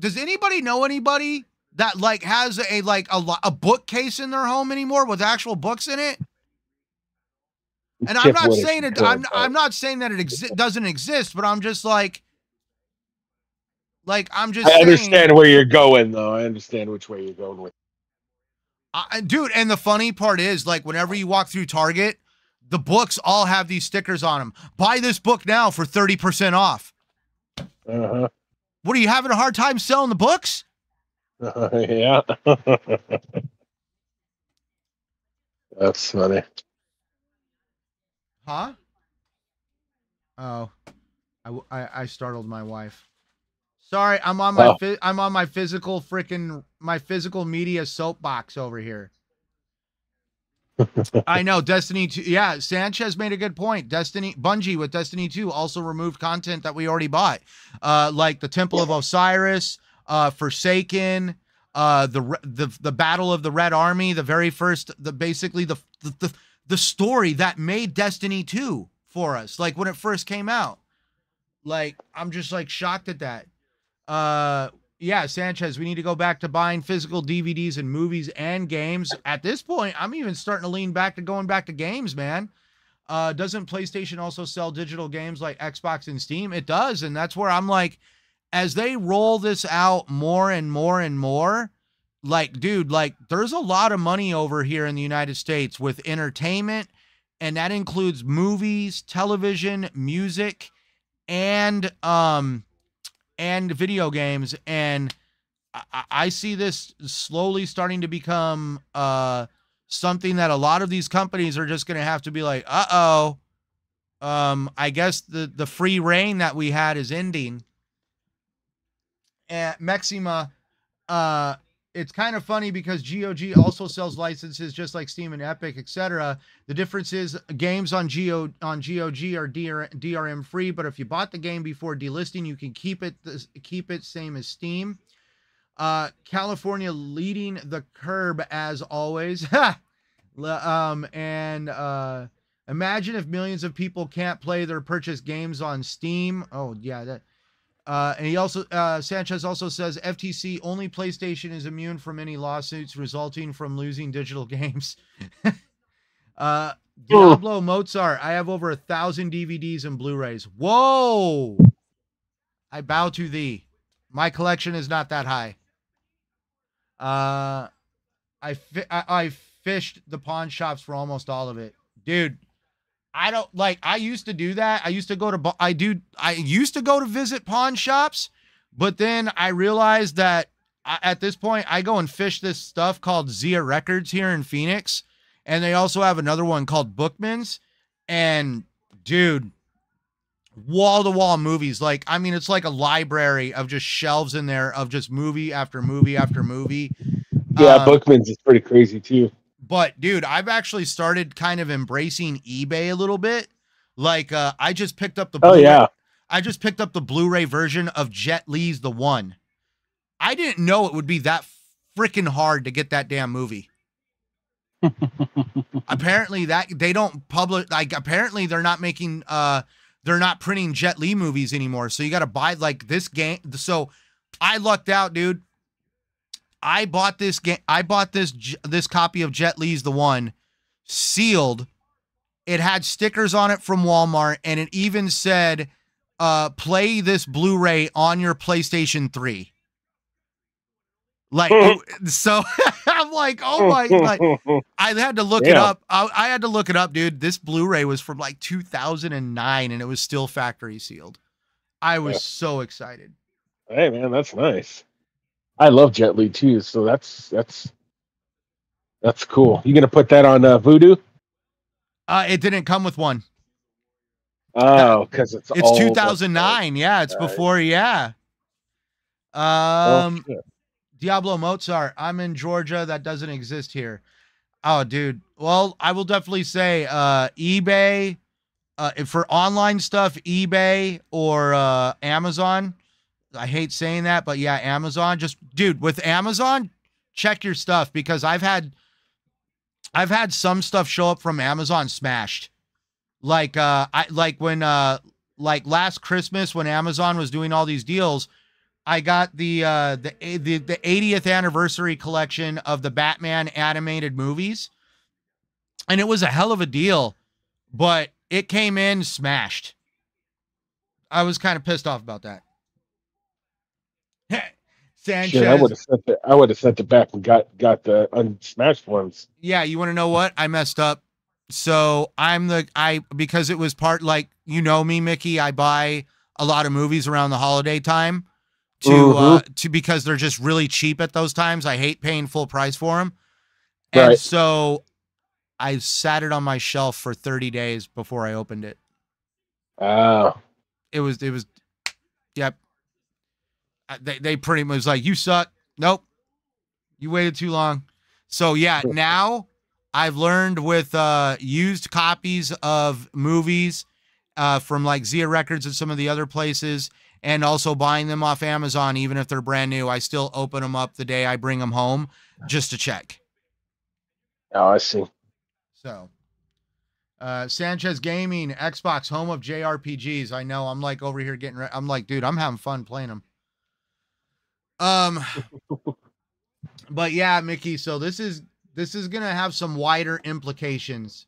A: does anybody know anybody that like has a bookcase in their home anymore with actual books in it? And I'm not saying it. I'm not saying that it doesn't exist, but I'm just like I'm just.
B: I understand where you're going, though. I understand which way you're going with.
A: Dude, and the funny part is, like, whenever you walk through Target, the books all have these stickers on them. Buy this book now for 30% off.
B: Uh-huh.
A: What, are you having a hard time selling the books?
B: Yeah. That's funny.
A: Huh? Oh, I startled my wife. Sorry, I'm on my I'm on my physical media soapbox over here. I know Destiny 2. Yeah, Sanchez made a good point. Bungie with Destiny 2 also removed content that we already bought, like the Temple of Osiris, Forsaken, the Battle of the Red Army, the very first, basically the story that made Destiny 2 for us, like when it first came out. Like, I'm just like shocked at that. Yeah, Sanchez, we need to go back to buying physical DVDs and movies and games. At this point, I'm even starting to lean back to going back to games, man. Doesn't PlayStation also sell digital games like Xbox and Steam? It does, and that's where I'm like, as they roll this out more and more and more, like, dude, like, there's a lot of money over here in the United States with entertainment, and that includes movies, television, music, and video games. And I see this slowly starting to become something that a lot of these companies are just going to have to be like, I guess the free reign that we had is ending. And Maxima, it's kind of funny because GOG also sells licenses just like Steam and Epic, etc. The difference is games on GOG are DRM free, but if you bought the game before delisting, you can keep it same as Steam. California leading the curb as always. Imagine if millions of people can't play their purchased games on Steam. Oh yeah, that. And he also Sanchez also says FTC only PlayStation is immune from any lawsuits resulting from losing digital games. Diablo Mozart. I have over 1,000 DVDs and Blu-rays. Whoa! I bow to thee. My collection is not that high. I fished the pawn shops for almost all of it, dude. I don't like. I used to do that. I used to go to visit pawn shops, but then I realized that at this point I go and fish this stuff called Zia Records here in Phoenix, and they also have another one called Bookman's. And dude, wall to wall movies. Like, I mean, it's like a library of just shelves in there of just movie after movie after movie.
B: Yeah, Bookman's is pretty crazy too.
A: But dude, I've actually started kind of embracing eBay a little bit. Like, I just picked up the I just picked up the Blu-ray version of Jet Li's The One. I didn't know it would be that freaking hard to get that damn movie. Apparently that they don't publish, like, apparently they're not making they're not printing Jet Li movies anymore. So you got to buy like this game. So I lucked out, dude. I bought this game. I bought this copy of Jet Li's The One, sealed. It had stickers on it from Walmart, and it even said, "Play this Blu-ray on your PlayStation 3." Like, so I'm like, oh my! Like, I had to look it up. I had to look it up, dude. This Blu-ray was from like 2009, and it was still factory sealed. I was so excited.
B: Hey man, that's nice. I love Jet Li too, so that's cool. You gonna put that on Vudu?
A: It didn't come with one.
B: Oh, because it's
A: 2009. Yeah, it's before. Yeah. Diablo Mozart. I'm in Georgia. That doesn't exist here. Oh, dude. Well, I will definitely say eBay for online stuff. eBay or Amazon. I hate saying that, but yeah, Amazon. Just, dude, with Amazon, check your stuff, because I've had some stuff show up from Amazon smashed. Like when last Christmas when Amazon was doing all these deals, I got the 80th anniversary collection of the Batman animated movies, and it was a hell of a deal, but it came in smashed. I was kind of pissed off about that. Sanchez.
B: Shit, I would have sent it back and got the unsmashed ones.
A: Yeah, you want to know what? I messed up. So because it was part, like, you know me, Mickey, I buy a lot of movies around the holiday time because they're just really cheap at those times. I hate paying full price for them. And so I sat it on my shelf for 30 days before I opened it.
B: Oh.
A: It was, yep. They pretty much was like, you suck. Nope. You waited too long. So yeah, now I've learned with used copies of movies from like Zia Records and some of the other places, and also buying them off Amazon, even if they're brand new, I still open them up the day I bring them home just to check.
B: Oh, I see.
A: So Sanchez Gaming, Xbox, home of JRPGs. I know, I'm like over here getting I'm like, dude, I'm having fun playing them. But yeah, Mickey, so this is gonna have some wider implications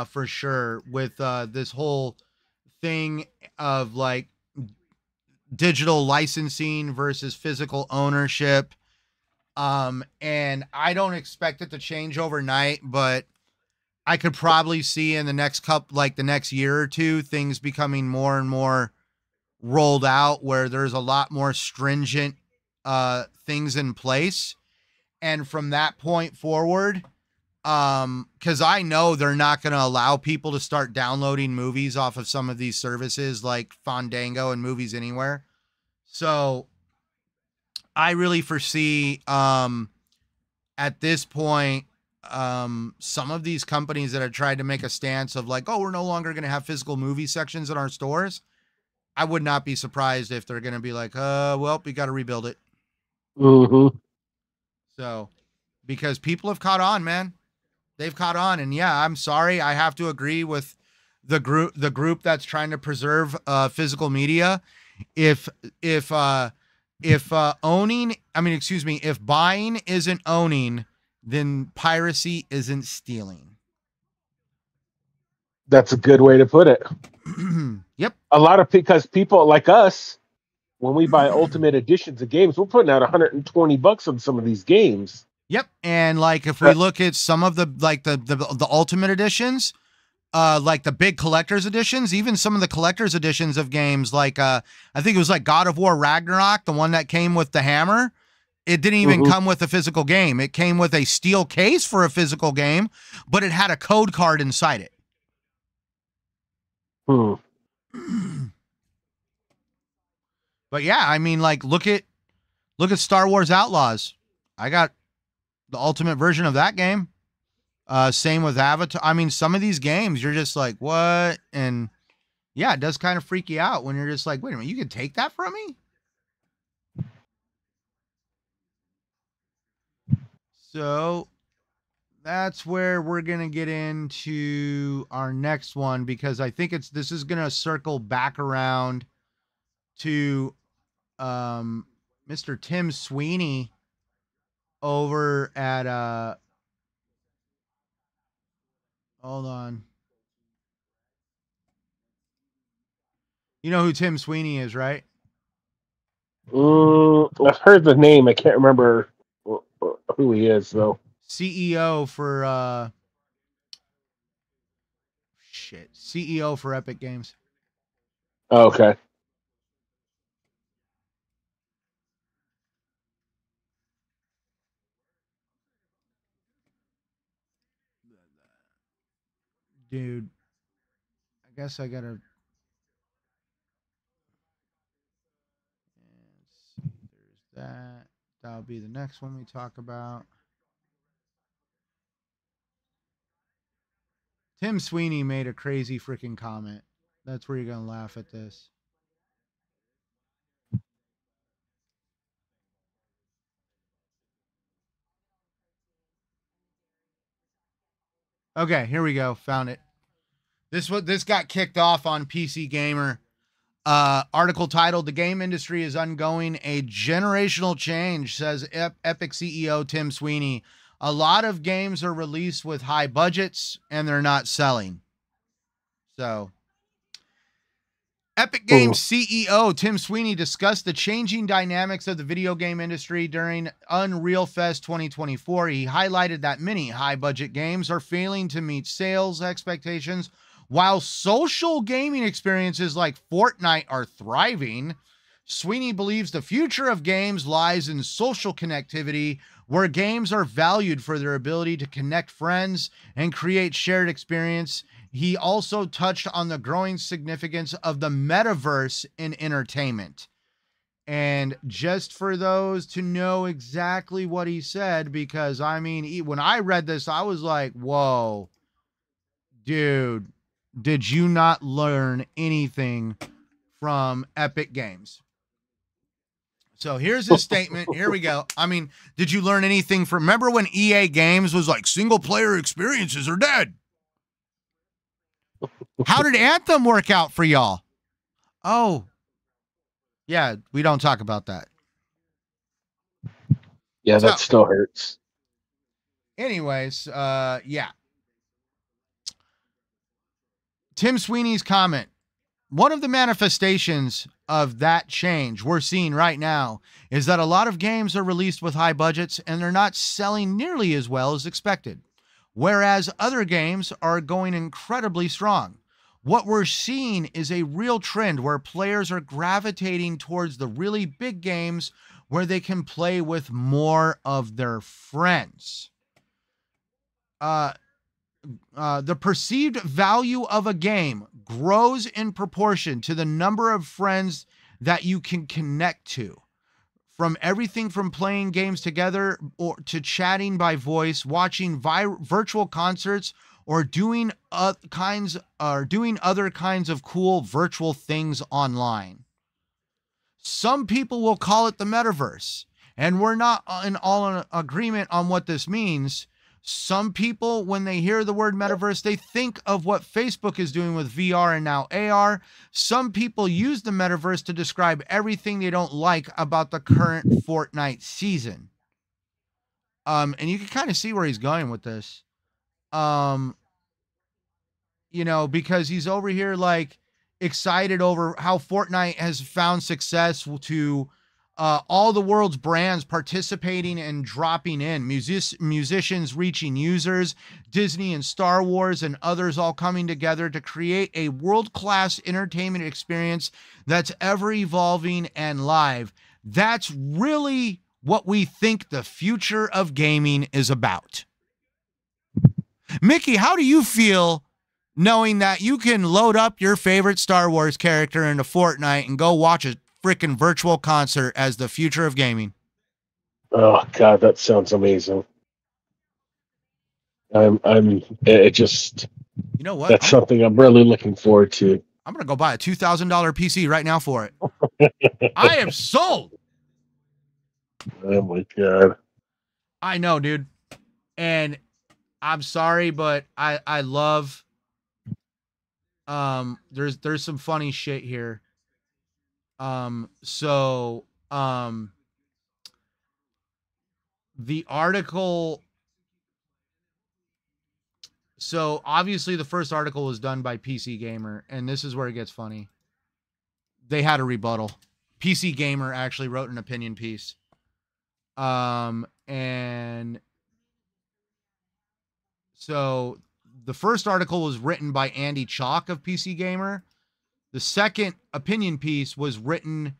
A: for sure, with this whole thing of like digital licensing versus physical ownership. And I don't expect it to change overnight, but I could probably see in the next the next year or two, things becoming more and more rolled out, where there's a lot more stringent things in place. And from that point forward, because I know they're not going to allow people to start downloading movies off of some of these services like Fandango and Movies Anywhere. So I really foresee at this point, some of these companies that have tried to make a stance of like, oh, we're no longer going to have physical movie sections in our stores, I would not be surprised if they're going to be like, well, we got to rebuild it.
B: Mm-hmm.
A: So, because people have caught on, man. They've caught on, and yeah, I'm sorry. I have to agree with the group that's trying to preserve physical media. If if uh if owning, I mean, excuse me, if buying isn't owning, then piracy isn't stealing.
B: That's a good way to put it.
A: Yep.
B: A lot of because people like us, when we buy ultimate editions of games, we're putting out $120 on some of these games.
A: Yep. And like if we look at some of the like the ultimate editions, like the big collector's editions, even some of the collector's editions of games, like I think it was like God of War Ragnarok, the one that came with the hammer. It didn't even come with a physical game. It came with a steel case for a physical game, but it had a code card inside it. But yeah, I mean, like look at Star Wars Outlaws. I got the ultimate version of that game. Same with Avatar. I mean, some of these games you're just like, what? And yeah, it does kind of freak you out when you're just like, wait a minute, you can take that from me? So that's where we're going to get into our next one, because I think this is going to circle back around to Mr. Tim Sweeney over at hold on. You know who Tim Sweeney is, right?
B: I've heard the name. I can't remember who he is though.
A: CEO for CEO for Epic Games.
B: Oh, okay.
A: Dude, I guess I gotta. There's that. That'll be the next one we talk about. Tim Sweeney made a crazy freaking comment. That's where you're gonna laugh at this. Okay, here we go. Found it. This got kicked off on PC Gamer. Article titled "The Game Industry is Undergoing a Generational Change," says Epic CEO Tim Sweeney. A lot of games are released with high budgets and they're not selling. So, Epic Games CEO Tim Sweeney discussed the changing dynamics of the video game industry during Unreal Fest 2024. He highlighted that many high-budget games are failing to meet sales expectations, while social gaming experiences like Fortnite are thriving. Sweeney believes the future of games lies in social connectivity, where games are valued for their ability to connect friends and create shared experience. He also touched on the growing significance of the metaverse in entertainment. And just for those to know exactly what he said, because I mean, when I read this, I was like, whoa, dude, did you not learn anything from Epic Games? So here's his statement. Here we go. I mean, did you learn anything from, remember when EA Games was like single player experiences are dead? How did Anthem work out for y'all? Oh, yeah, we don't talk about that.
B: Yeah, that still hurts.
A: Anyways, yeah. Tim Sweeney's comment. One of the manifestations of that change we're seeing right now is that a lot of games are released with high budgets and they're not selling nearly as well as expected, whereas other games are going incredibly strong. What we're seeing is a real trend where players are gravitating towards the really big games where they can play with more of their friends. The perceived value of a game grows in proportion to the number of friends that you can connect to. From everything from playing games together or to chatting by voice, watching virtual concerts, or doing other kinds of cool virtual things online. Some people will call it the metaverse, and we're not in agreement on what this means. Some people, when they hear the word metaverse, they think of what Facebook is doing with VR and now AR. Some people use the metaverse to describe everything they don't like about the current Fortnite season. And you can kind of see where he's going with this. You know, because he's over here like excited over how Fortnite has found success to all the world's brands participating and dropping in, musicians reaching users, Disney and Star Wars and others all coming together to create a world-class entertainment experience that's ever evolving and live. That's really what we think the future of gaming is about. Mickey, how do you feel knowing that you can load up your favorite Star Wars character into Fortnite and go watch a freaking virtual concert as the future of gaming?
B: Oh God, that sounds amazing. It just,
A: you know what?
B: That's something I'm really looking forward to.
A: I'm going to go buy a $2,000 PC right now for it. I am sold.
B: Oh my God.
A: I know, dude. And I'm sorry, but I love, there's some funny shit here. The article, so obviously the first article was done by PC Gamer, and this is where it gets funny. They had a rebuttal. PC Gamer actually wrote an opinion piece. And so the first article was written by Andy Chalk of PC Gamer. The second opinion piece was written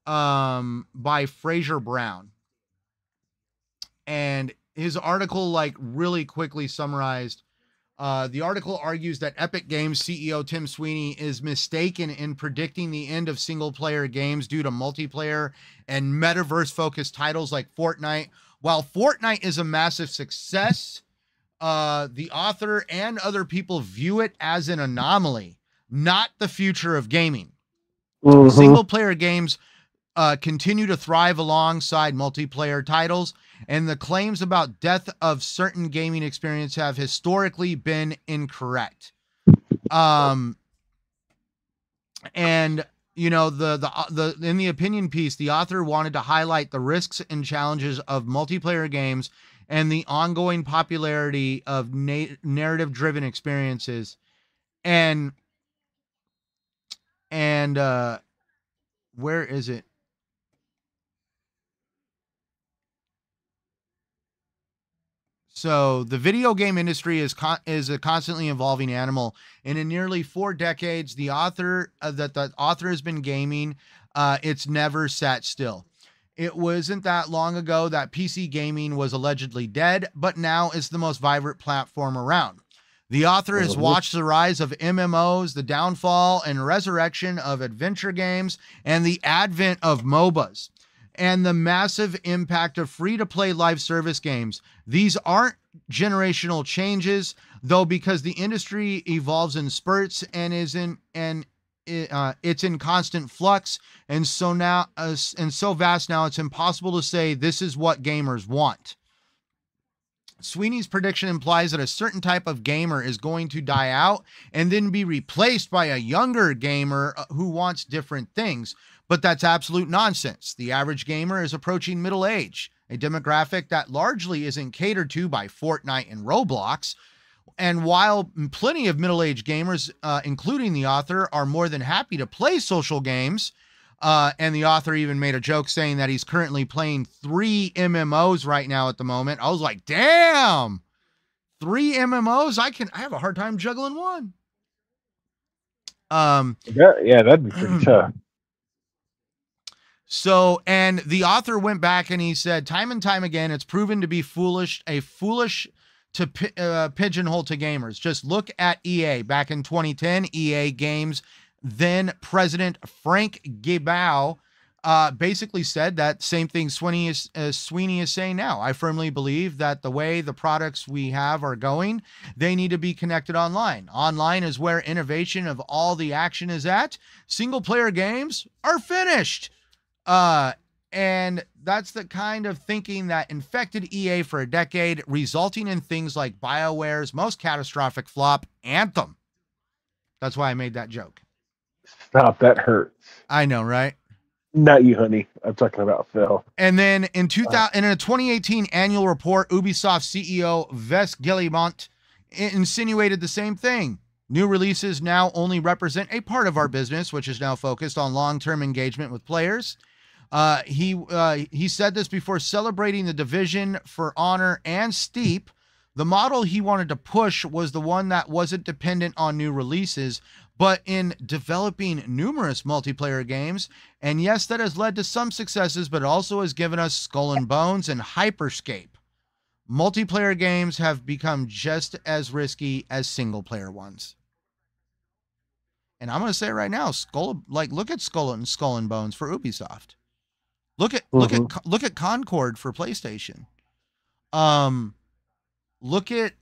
A: by Fraser Brown. And his article like really quickly summarized. The article argues that Epic Games CEO Tim Sweeney is mistaken in predicting the end of single-player games due to multiplayer and metaverse-focused titles like Fortnite. While Fortnite is a massive success, the author and other people view it as an anomaly, not the future of gaming. Mm-hmm. Single-player games continue to thrive alongside multiplayer titles, and the claims about death of certain gaming experience have historically been incorrect. And you know, the in the opinion piece, the author wanted to highlight the risks and challenges of multiplayer games and the ongoing popularity of narrative-driven experiences. And where is it? So the video game industry is a constantly evolving animal. And in nearly 4 decades, the author has been gaming. It's never sat still. It wasn't that long ago that PC gaming was allegedly dead, but now it's the most vibrant platform around. The author has watched the rise of MMOs, the downfall and resurrection of adventure games, and the advent of MOBAs, and the massive impact of free-to-play live service games. These aren't generational changes, though, because the industry evolves in spurts and it's in constant flux, and so vast now it's impossible to say this is what gamers want. Sweeney's prediction implies that a certain type of gamer is going to die out and then be replaced by a younger gamer who wants different things. But that's absolute nonsense. The average gamer is approaching middle age, a demographic that largely isn't catered to by Fortnite and Roblox. And while plenty of middle-aged gamers, including the author, are more than happy to play social games, and the author even made a joke saying that he's currently playing 3 MMOs right now at the moment. I was like, damn, 3 MMOs? I have a hard time juggling one.
B: Yeah, that'd be pretty tough.
A: So, and the author went back and he said, time and time again, it's proven to be foolish to pigeonhole to gamers. Just look at EA. Back in 2010, EA Games then president Frank Gibao basically said that same thing Sweeney is saying now. I firmly believe that the way the products we have are going, they need to be connected online. Online is where innovation of all the action is at. Single player games are finished. And that's the kind of thinking that infected EA for a decade, resulting in things like BioWare's most catastrophic flop, Anthem. That's why I made that joke.
B: Stop, that hurts.
A: I know, right?
B: Not you, honey. I'm talking about Phil.
A: And then in a 2018 annual report, Ubisoft CEO Ves Guillemont insinuated the same thing. New releases now only represent a part of our business, which is now focused on long-term engagement with players. He said this before celebrating the Division, For Honor, and Steep. The model he wanted to push was the one that wasn't dependent on new releases, but in developing numerous multiplayer games. And yes, that has led to some successes, but also has given us Skull and Bones and Hyperscape. Multiplayer games have become just as risky as single-player ones. And I'm going to say right now, look at Skull and Bones for Ubisoft. Look at Concord for PlayStation. Look at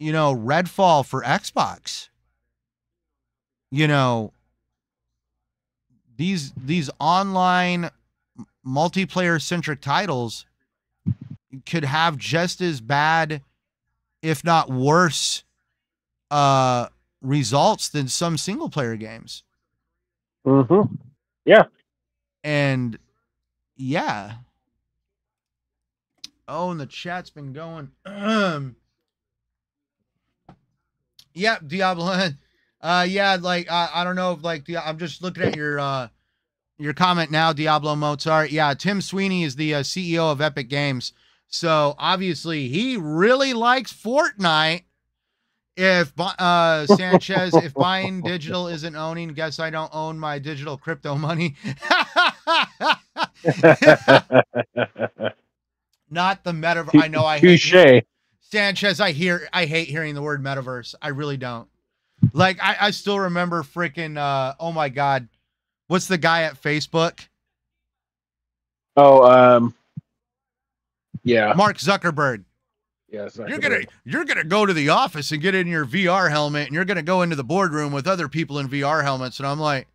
A: Redfall for Xbox. These online multiplayer centric titles could have just as bad, if not worse, results than some single player games.
B: Mm-hmm. Yeah.
A: And yeah. Oh, and the chat's been going. Yeah, Diablo. Yeah, I don't know if I'm just looking at your comment now, Diablo Mozart. Yeah, Tim Sweeney is the CEO of Epic Games. So obviously he really likes Fortnite. If Sanchez, if buying digital isn't owning, guess I don't own my digital crypto money. Not the metaverse. I know I hate Sanchez. I hate hearing the word metaverse. I really don't. I still remember freaking oh my God. What's the guy at Facebook?
B: Oh, yeah.
A: Mark Zuckerberg.
B: Yes,
A: you're gonna go to the office and get in your VR helmet, and you're gonna go into the boardroom with other people in VR helmets. And I'm like,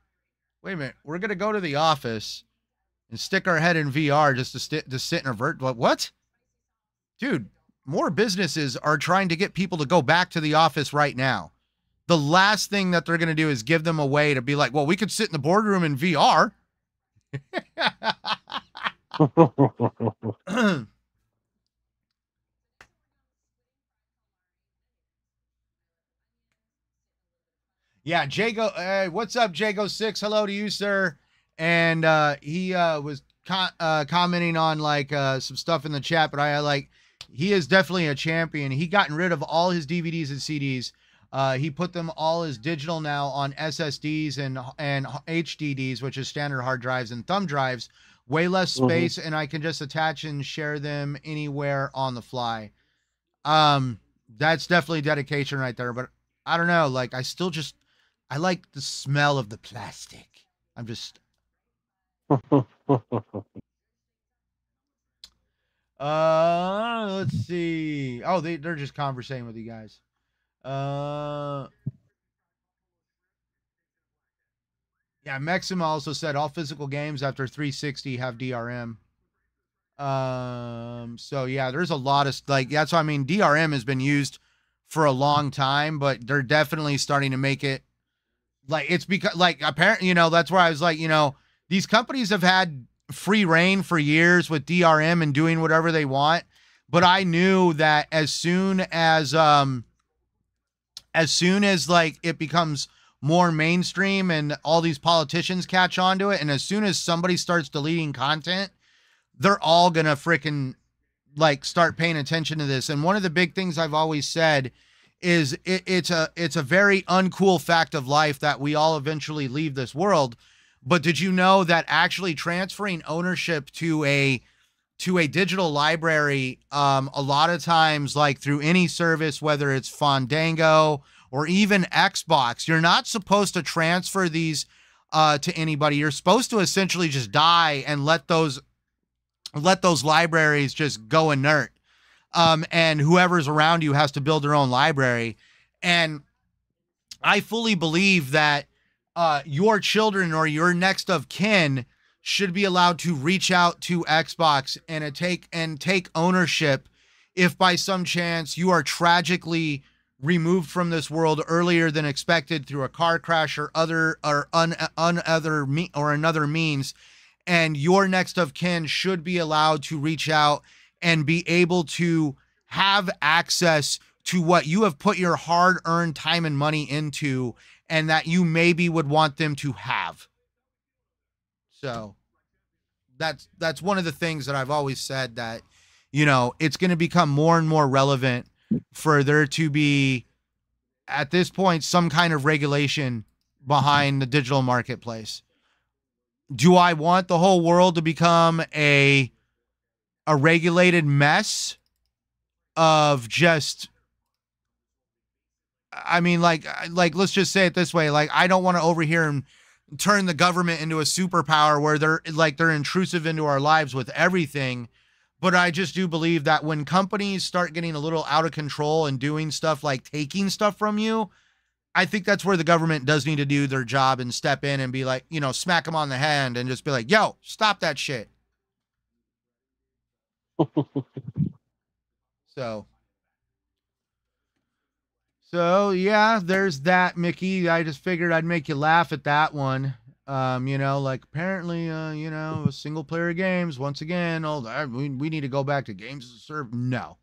A: wait a minute, we're gonna go to the office and stick our head in VR just to sit in a what? Dude, more businesses are trying to get people to go back to the office right now. The last thing that they're gonna do is give them a way to be like, well, we could sit in the boardroom in VR. Yeah, Jago, what's up, Jago6? Hello to you, sir. And he was commenting on some stuff in the chat, but he is definitely a champion. He gotten rid of all his DVDs and CDs. He put them all as digital now on SSDs and HDDs, which is standard hard drives and thumb drives. Way less space, and I can just attach and share them anywhere on the fly. That's definitely dedication right there. But I don't know, I like the smell of the plastic. I'm just. Let's see. Oh, they're just conversating with you guys. Yeah, Maxima also said all physical games after 360 have DRM. So yeah, there's a lot of that's what I mean. DRM has been used for a long time, but they're definitely starting to make it it's because apparently, that's where I was these companies have had free reign for years with DRM and doing whatever they want. But I knew that as soon as it becomes more mainstream and all these politicians catch on to it, and as soon as somebody starts deleting content, they're all gonna freaking start paying attention to this. And one of the big things I've always said is it's a very uncool fact of life that we all eventually leave this world. But did you know that actually transferring ownership to a digital library, a lot of times, through any service, whether it's Fandango or even Xbox, you're not supposed to transfer these to anybody. You're supposed to essentially just die and let those libraries just go inert. And whoever's around you has to build their own library. And I fully believe that your children or your next of kin should be allowed to reach out to Xbox and take ownership if by some chance you are tragically removed from this world earlier than expected through a car crash or another means, and your next of kin should be allowed to reach out and be able to have access to what you have put your hard-earned time and money into, and that you maybe would want them to have. So that's one of the things that I've always said, that, you know, it's going to become more and more relevant for there to be, at this point, some kind of regulation behind the digital marketplace. Do I want the whole world to become a regulated mess of just, I mean, like let's just say it this way. Like, I don't want to overhear and turn the government into a superpower where they're intrusive into our lives with everything. But I just do believe that when companies start getting a little out of control and doing stuff like taking stuff from you, I think that's where the government does need to do their job and step in and be like, you know, smack them on the hand and just be like, yo, stop that shit. So yeah, there's that, Mickey. I just figured I'd make you laugh at that one. You know, like, apparently, you know, single player games, once again, we need to go back to games as a service. No.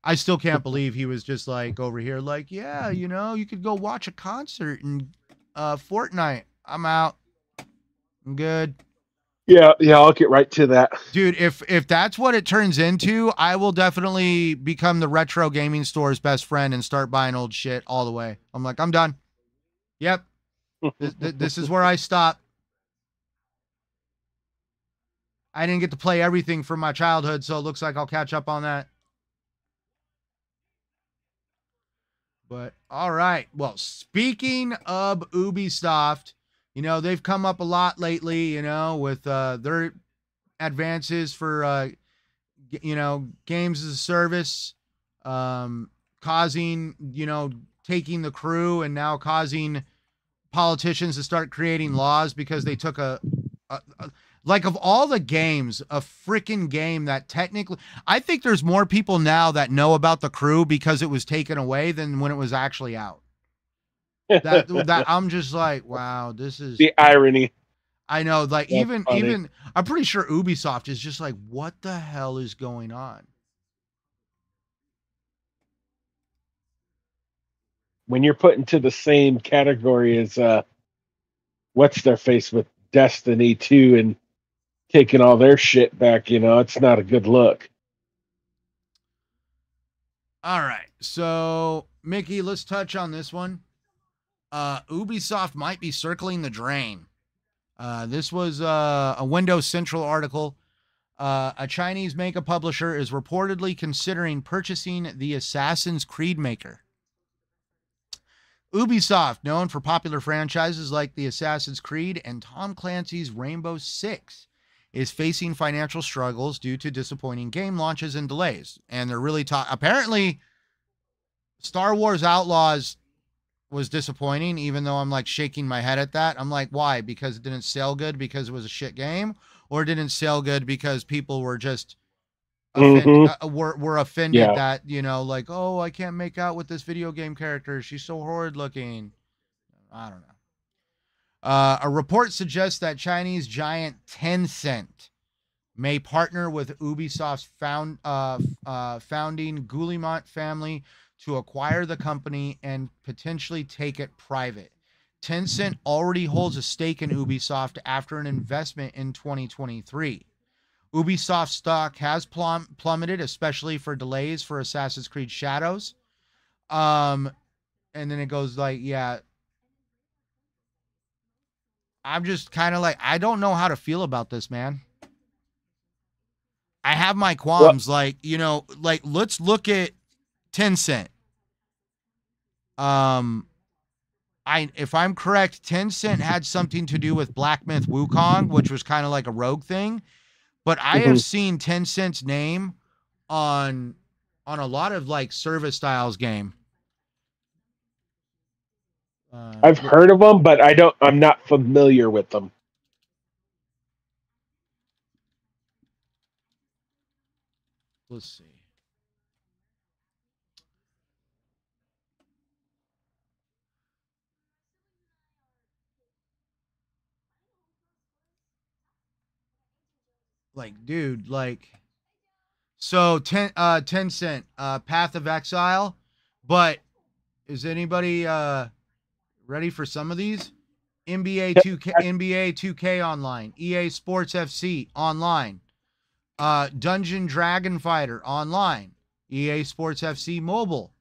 A: I still can't believe he was just like over here, like, yeah, you know, you could go watch a concert in Fortnite. I'm out. I'm good.
B: Yeah, I'll get right to that.
A: Dude, if that's what it turns into, I will definitely become the retro gaming store's best friend and start buying old shit all the way. I'm like, I'm done. Yep. This is where I stop. I didn't get to play everything from my childhood, so it looks like I'll catch up on that. But all right. Well, speaking of Ubisoft, you know, they've come up a lot lately, you know, with their advances for, you know, games as a service, causing, you know, taking the crew and now causing politicians to start creating laws because they took like, of all the games, a freaking game that technically, I think there's more people now that know about the crew because it was taken away than when it was actually out. That I'm just like, wow, this is
B: the irony.
A: I know, like, even I'm pretty sure Ubisoft is just like, what the hell is going on?
B: When you're put into the same category as what's their face with Destiny 2 and taking all their shit back, you know, it's not a good look.
A: All right. So, Mickey, let's touch on this one. Ubisoft might be circling the drain. This was a Windows Central article. A Chinese mega publisher is reportedly considering purchasing the Assassin's Creed maker. Ubisoft, known for popular franchises like the Assassin's Creed and Tom Clancy's Rainbow Six, is facing financial struggles due to disappointing game launches and delays. And they're really apparently Star Wars Outlaws was disappointing, even though I'm like shaking my head at that. I'm like, why? Because it didn't sell good because it was a shit game, or it didn't sell good because people were just were offended that, you know, like, oh, I can't make out with this video game character. She's so horrid looking. I don't know. A report suggests that Chinese giant Tencent may partner with Ubisoft's founding Guillemot family to acquire the company and potentially take it private. Tencent already holds a stake in Ubisoft after an investment in 2023. Ubisoft stock has plummeted, especially for delays for Assassin's Creed Shadows. And then it goes like, yeah, I'm just kind of like, I don't know how to feel about this, man. I have my qualms. Well, like, you know, like, let's look at Tencent. If I'm correct, Tencent had something to do with Black Myth Wukong, which was kind of like a rogue thing. But I have seen Tencent's name on a lot of like service styles game.
B: I've heard of them, but I'm not familiar with them.
A: Let's see. Like, dude, like, so 10 cent, Path of Exile, but is anybody ready for some of these? NBA 2K online, EA Sports FC online, Dungeon Dragon Fighter online, EA Sports FC mobile.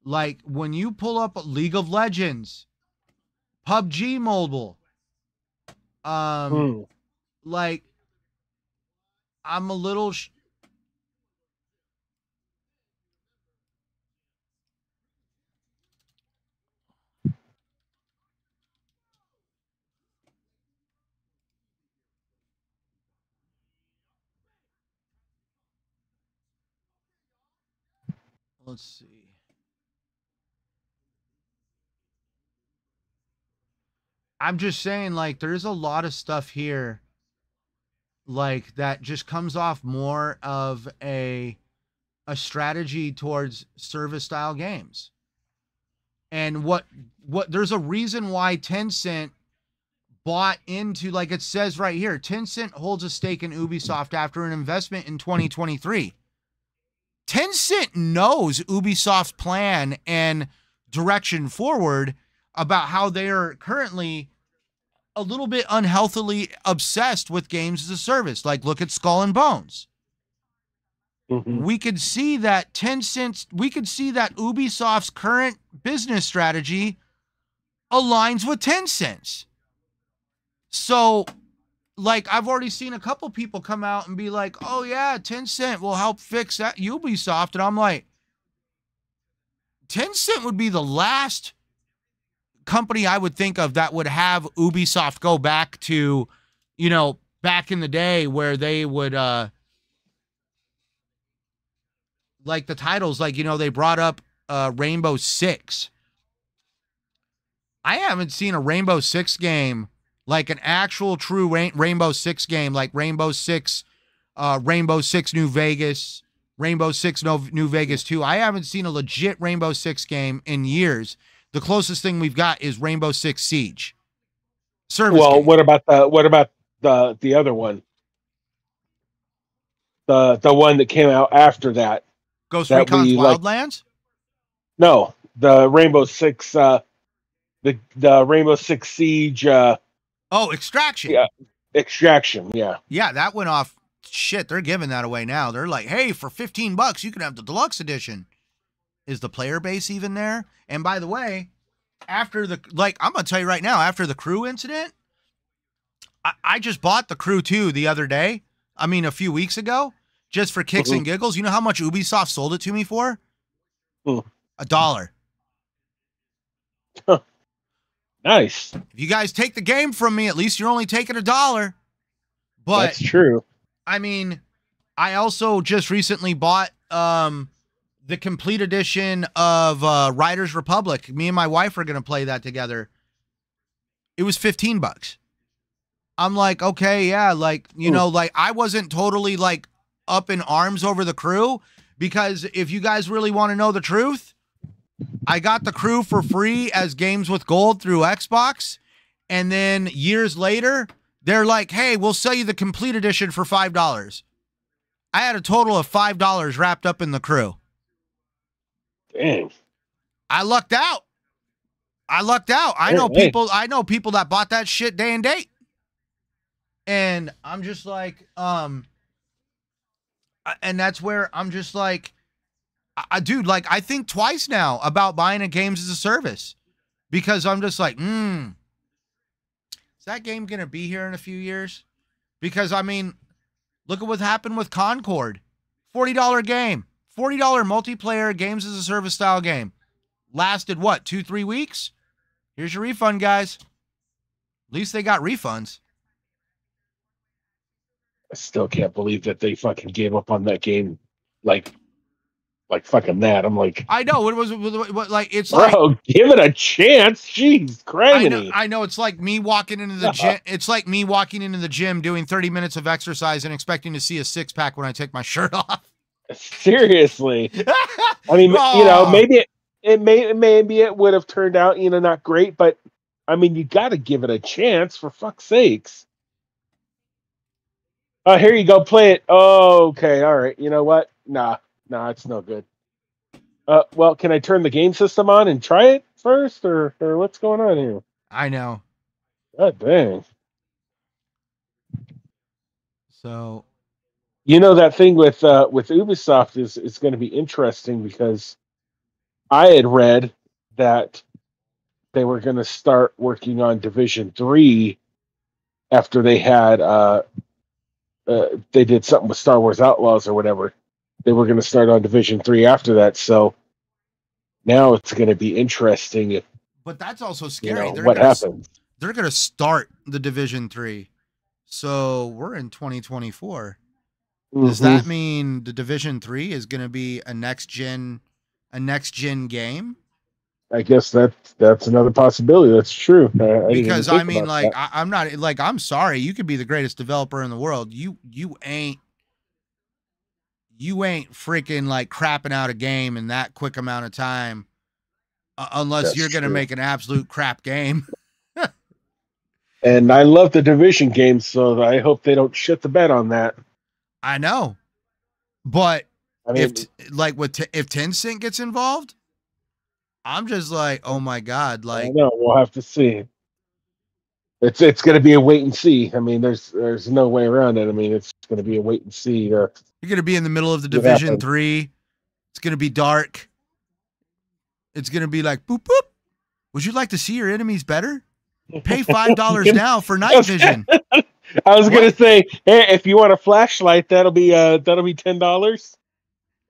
A: Like, when you pull up League of Legends, PUBG mobile, like, I'm a little let's see. I'm just saying, like, there's a lot of stuff here, like, that just comes off more of a strategy towards service style games. And what there's a reason why Tencent bought into, like it says right here, Tencent holds a stake in Ubisoft after an investment in 2023. Tencent knows Ubisoft's plan and direction forward about how they are currently a little bit unhealthily obsessed with games as a service. Like, look at Skull and Bones. We could see that Ubisoft's current business strategy aligns with Tencent's. So, like, I've already seen a couple people come out and be like, oh yeah, Tencent will help fix that Ubisoft. And I'm like, Tencent would be the last company I would think of that would have Ubisoft go back to, you know, back in the day where they would, like the titles, like, you know, they brought up Rainbow Six. I haven't seen a Rainbow Six game, like an actual true Rainbow Six game, like Rainbow Six New Vegas, Rainbow Six New Vegas 2. I haven't seen a legit Rainbow Six game in years. The closest thing we've got is Rainbow Six Siege. Service game.
B: What about the other one? The one that came out after that.
A: Ghost Recon's Wildlands?
B: No, the Rainbow Six the Rainbow Six Siege
A: Extraction.
B: Yeah. Extraction, yeah.
A: Yeah, that went off. Shit, they're giving that away now. They're like, hey, for $15, you can have the deluxe edition. Is the player base even there? And by the way, after the, like, I'm going to tell you right now, after the Crew incident, I just bought the Crew 2 the other day. I mean, a few weeks ago, just for kicks and giggles. You know how much Ubisoft sold it to me for? $1.
B: Huh. Nice.
A: If you guys take the game from me, at least you're only taking $1. But
B: that's true.
A: I mean, I also just recently bought the complete edition of Riders Republic. Me and my wife are going to play that together. It was $15. I'm like, okay, yeah, like, you know, like, I wasn't totally like up in arms over the Crew, because if you guys really want to know the truth, I got the Crew for free as games with gold through Xbox. And then years later, they're like, hey, we'll sell you the complete edition for $5. I had a total of $5 wrapped up in the Crew.
B: Dang.
A: I lucked out. I know people that bought that shit day and date. And I'm just like, and that's where I'm just like, dude, like, I think twice now about buying a games as a service, because I'm just like, is that game going to be here in a few years? Because, I mean, look at what happened with Concord. $40 game, $40 multiplayer games as a service style game. Lasted what, 2-3 weeks? Here's your refund, guys. At least they got refunds.
B: I still can't believe that they fucking gave up on that game. Like fucking that. I'm like,
A: I know it was like, it's
B: bro,
A: like,
B: give it a chance. Jeez, crazy.
A: I know. It's like me walking into the gym. It's like me walking into the gym, doing 30 minutes of exercise and expecting to see a 6-pack when I take my shirt off.
B: Seriously. I mean, maybe maybe it would have turned out, not great, but I mean, you got to give it a chance for fuck's sakes. Oh, here you go, play it. Oh, okay, all right. You know what? Nah, it's no good. Well, can I turn the game system on and try it first, or what's going on here?
A: I know.
B: God dang.
A: So,
B: that thing with Ubisoft is going to be interesting because I had read that they were going to start working on Division 3 after they had they did something with Star Wars Outlaws or whatever. They were going to start on Division 3 after that. So now it's going to be interesting if,
A: but that's also scary.
B: What happens.
A: They're going to start the Division 3. So we're in 2024. Does that mean the Division 3 is going to be a next gen game?
B: I guess that's another possibility. That's true.
A: Because I mean, like, I'm not like, I'm sorry. You could be the greatest developer in the world. You ain't freaking like crapping out a game in that quick amount of time, unless you're going to make an absolute crap game.
B: And I love the Division games, so I hope they don't shit the bed on that.
A: I know, but I mean, if Tencent gets involved, I'm just like, oh my god! Like,
B: I know, we'll have to see. It's going to be a wait and see. I mean, there's no way around it. I mean, it's going to be a wait and see.
A: You're going to be in the middle of the Division 3. It's going to be dark. It's going to be like, boop boop. Would you like to see your enemies better? Pay $5 now for night vision.
B: I was going to say, hey, if you want a flashlight, that'll be $10.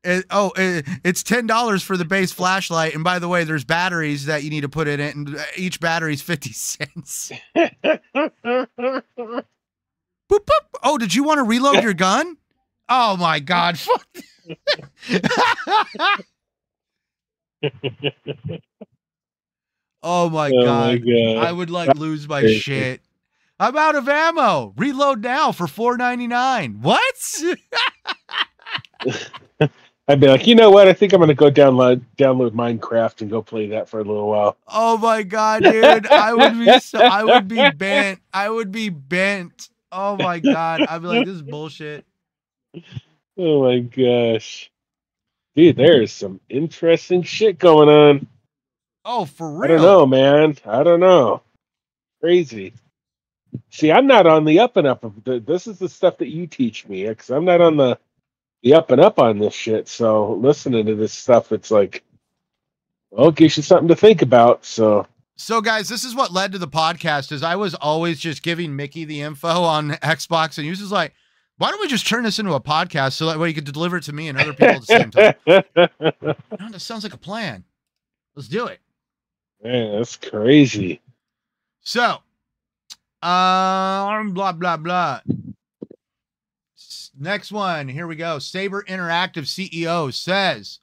A: It's $10 for the base flashlight, and by the way, there's batteries that you need to put in it, and each battery is 50 cents. Boop, boop. Oh, did you want to reload your gun? Oh my god! Oh my god! I would like lose my shit. I'm out of ammo. Reload now for $4.99. What?
B: I'd be like, you know what? I think I'm going to go download Minecraft and go play that for a little while.
A: Oh my god, dude! I would be bent. I would be bent. Oh my god! I'd be like, this is bullshit.
B: Oh my gosh, dude! There's some interesting shit going on.
A: Oh, for real?
B: I don't know, man. I don't know. Crazy. See, I'm not on the up and up. This is the stuff that you teach me, because I'm not on the up and up on this shit. So listening to this stuff, it's like, well, it gives you something to think about. So
A: guys, this is what led to the podcast. Is I was always just giving Mickey the info on Xbox, and he was just like, why don't we just turn this into a podcast so that way you could deliver it to me and other people at the same time? No, that sounds like a plan. Let's do it.
B: Man, that's crazy.
A: So, blah, blah, blah. Next one. Here we go. Saber Interactive CEO says,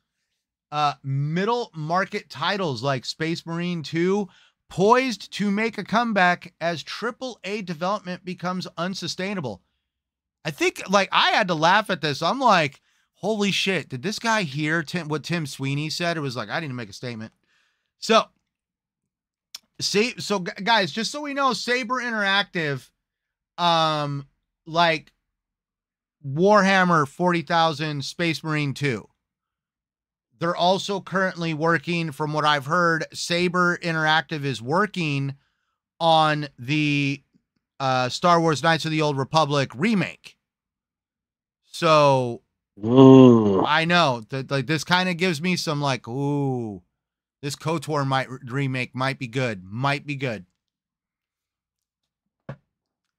A: middle market titles like Space Marine 2 poised to make a comeback as AAA development becomes unsustainable. I think, like, I had to laugh at this. I'm like, holy shit. Did this guy hear what Tim Sweeney said? It was like, I didn't make a statement. So guys, just so we know, Saber Interactive, like Warhammer 40,000, Space Marine 2. They're also currently working, from what I've heard, Saber Interactive is working on the Star Wars Knights of the Old Republic remake. So I know that, like, this kind of gives me some like, ooh, this KOTOR remake might be good. Might be good.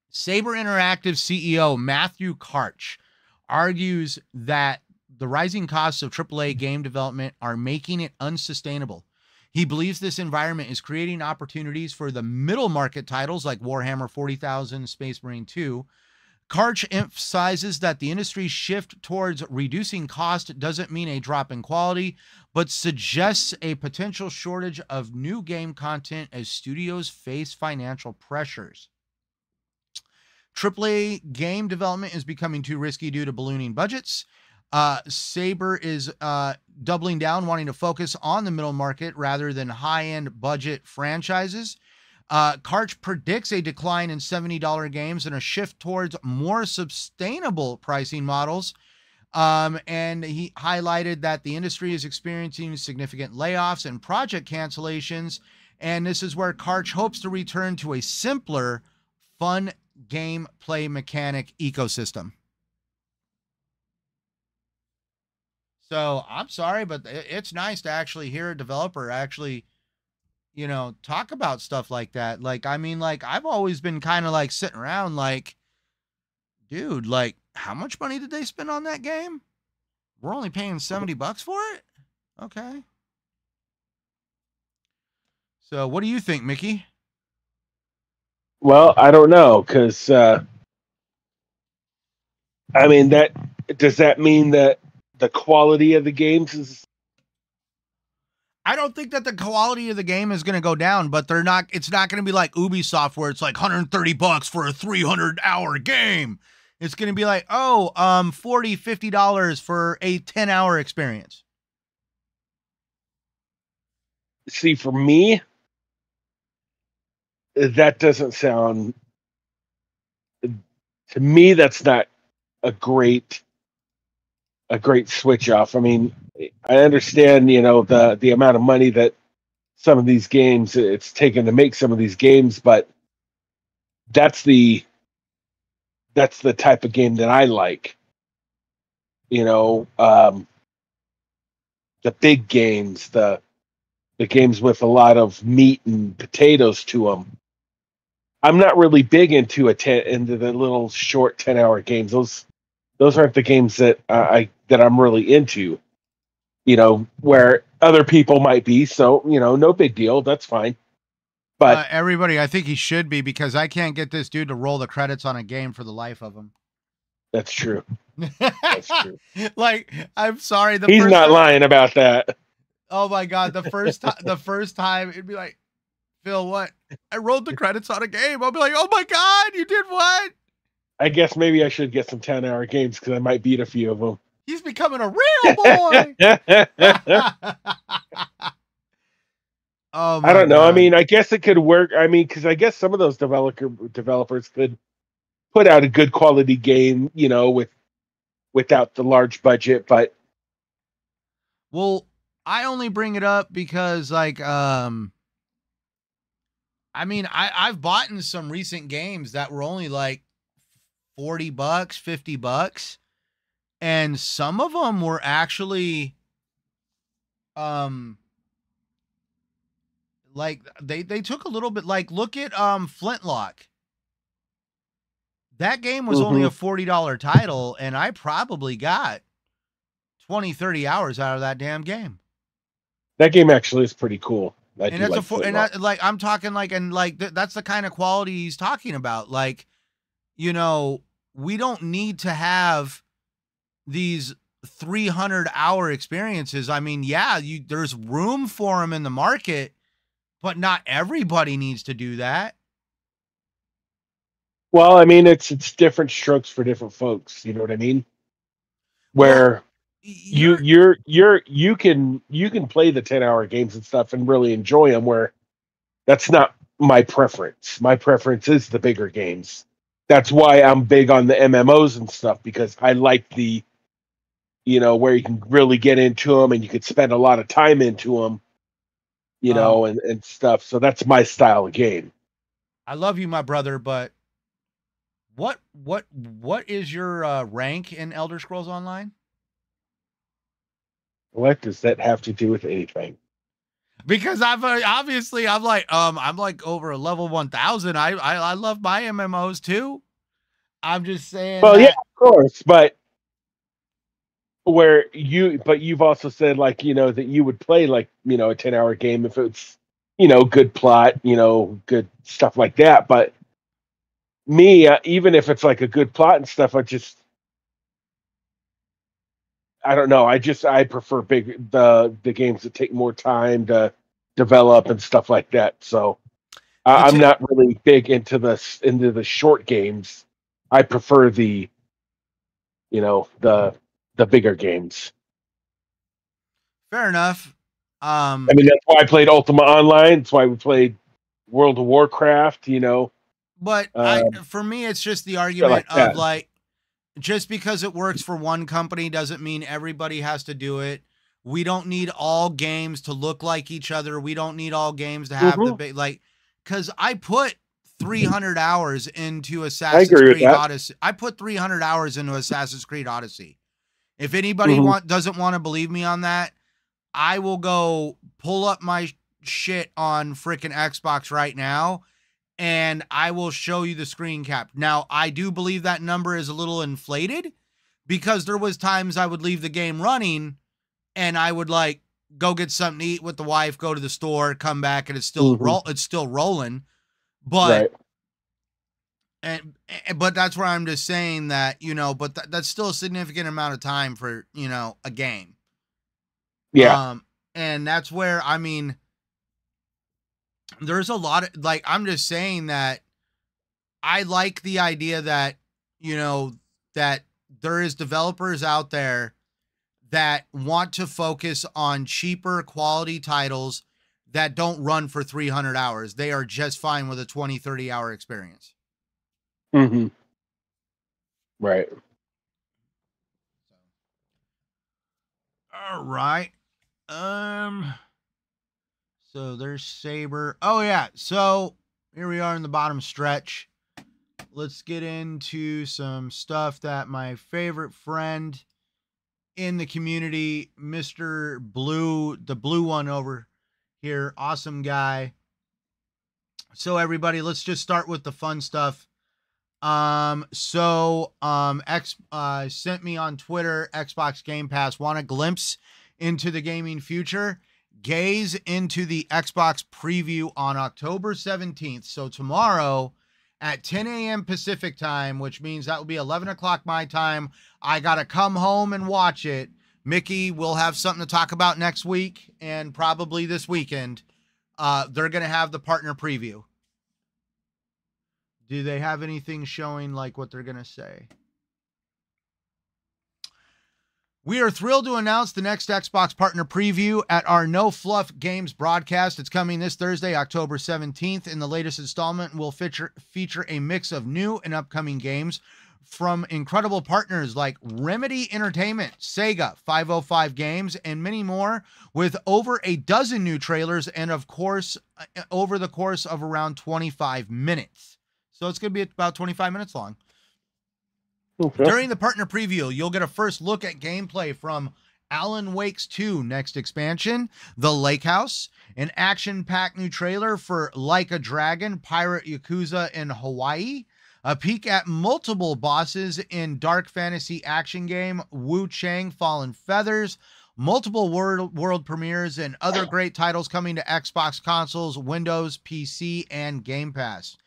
A: Saber Interactive CEO Matthew Karch argues that the rising costs of AAA game development are making it unsustainable. He believes this environment is creating opportunities for the middle market titles like Warhammer 40,000, Space Marine 2. Karch emphasizes that the industry's shift towards reducing cost doesn't mean a drop in quality, but suggests a potential shortage of new game content as studios face financial pressures. AAA game development is becoming too risky due to ballooning budgets. Saber is doubling down, wanting to focus on the middle market rather than high-end budget franchises. Karch predicts a decline in $70 games and a shift towards more sustainable pricing models. And he highlighted that the industry is experiencing significant layoffs and project cancellations. And this is where Karch hopes to return to a simpler, fun gameplay mechanic ecosystem. So I'm sorry, but it's nice to actually hear a developer actually, you know, talk about stuff like that. Like, I mean, like, I've always been kind of like sitting around like, dude, like, how much money did they spend on that game? We're only paying $70 for it? Okay. So what do you think, Mickey?
B: Well, I don't know, because I mean, does that mean that the quality of the games is?
A: I don't think that the quality of the game is going to go down, but it's not going to be like Ubisoft where it's like $130 for a 300-hour game. It's going to be like, $40, $50 for a 10-hour experience.
B: See, for me, that doesn't sound, to me, that's not a great switch off. I mean, I understand, you know, the amount of money that some of these games it's taken to make some of these games, but that's the type of game that I like. You know, the big games, the games with a lot of meat and potatoes to them. I'm not really big into the little short 10-hour games. Those aren't the games that I'm really into. You know, where other people might be. So, you know, no big deal. That's fine. But
A: everybody, I think he should be, because I can't get this dude to roll the credits on a game for the life of him.
B: That's true. That's true.
A: Like, I'm sorry.
B: He's not lying about that.
A: Oh my God. The first time it'd be like, Phil, what? I rolled the credits on a game. I'll be like, oh my God, you did what?
B: I guess maybe I should get some 10-hour games because I might beat a few of them.
A: He's becoming a real boy. Oh my
B: I don't know.
A: God.
B: I mean, I guess it could work. I mean, because I guess some of those developers could put out a good quality game, you know, without the large budget. But
A: well, I only bring it up because, like, I mean, I've bought in some recent games that were only like $40, $50, and some of them were actually, like they took a little bit. Like, look at Flintlock. That game was only a $40 title, and I probably got 20, 30 hours out of that damn game.
B: That game actually is pretty cool.
A: And that's I'm talking like, and like that's the kind of quality he's talking about. Like, you know, we don't need to have these 300-hour experiences. I mean, yeah, there's room for them in the market, but not everybody needs to do that.
B: Well, I mean, it's different strokes for different folks. You know what I mean? Where you can play the 10-hour games and stuff and really enjoy them. Where that's not my preference. My preference is the bigger games. That's why I'm big on the MMOs and stuff, because I like the, you know, where you can really get into them and you could spend a lot of time into them, you know, and stuff. So that's my style of game.
A: I love you, my brother, but what is your rank in Elder Scrolls Online?
B: What does that have to do with anything?
A: Because I'm like over a level 1000. I love my MMOs too. I'm just saying.
B: Well, yeah, of course, but you've also said, like, you know, that you would play, like, you know, a 10-hour game if it's, you know, good plot, you know, good stuff like that. But me, even if it's like a good plot and stuff, I don't know. I prefer the games that take more time to develop and stuff like that. So I'm not really big into the short games. I prefer the the bigger games.
A: Fair enough.
B: I mean, that's why I played Ultima Online. That's why we played World of Warcraft.
A: But for me, it's just the argument of like, just because it works for one company doesn't mean everybody has to do it. We don't need all games to look like each other. We don't need all games to have the big, like, because I put 300 hours into Assassin's Creed Odyssey. I put 300 hours into Assassin's Creed Odyssey. If anybody doesn't want to believe me on that, I will go pull up my shit on freaking Xbox right now, and I will show you the screen cap. Now, I do believe that number is a little inflated because there was times I would leave the game running and I would like go get something to eat with the wife, go to the store, come back, and it's still it's still rolling. But but that's where I'm just saying that, but that's still a significant amount of time for, a game.
B: Yeah.
A: And that's where, I mean, there's a lot of, like, I'm just saying that I like the idea that, that there is developers out there that want to focus on cheaper quality titles that don't run for 300 hours. They are just fine with a 20, 30 hour experience.
B: Right.
A: All right. So there's Saber. Oh yeah. So here we are in the bottom stretch. Let's get into some stuff that my favorite friend in the community, Mr. Blue, the blue one over here, awesome guy. So everybody, let's just start with the fun stuff. X sent me on Twitter, Xbox Game Pass, want a glimpse into the gaming future? Gaze into the Xbox preview on October 17th. So tomorrow at 10 a.m. Pacific time, which means that will be 11 o'clock my time. I got to come home and watch it. Mickey will have something to talk about next week and probably this weekend. They're going to have the partner preview. Do they have anything showing like what they're going to say? We are thrilled to announce the next Xbox partner preview at our No Fluff Games broadcast. It's coming this Thursday, October 17th. In the latest installment, we'll feature a mix of new and upcoming games from incredible partners like Remedy Entertainment, Sega, 505 Games, and many more, with over a dozen new trailers and, of course, over the course of around 25 minutes. So it's going to be about 25 minutes long. Okay. During the partner preview, you'll get a first look at gameplay from Alan Wake's 2 next expansion, The Lake House, an action-packed new trailer for Like a Dragon, Pirate Yakuza in Hawaii, a peek at multiple bosses in dark fantasy action game Wu Chang Fallen Feathers, multiple world premieres, and other great titles coming to Xbox consoles, Windows, PC, and Game Pass.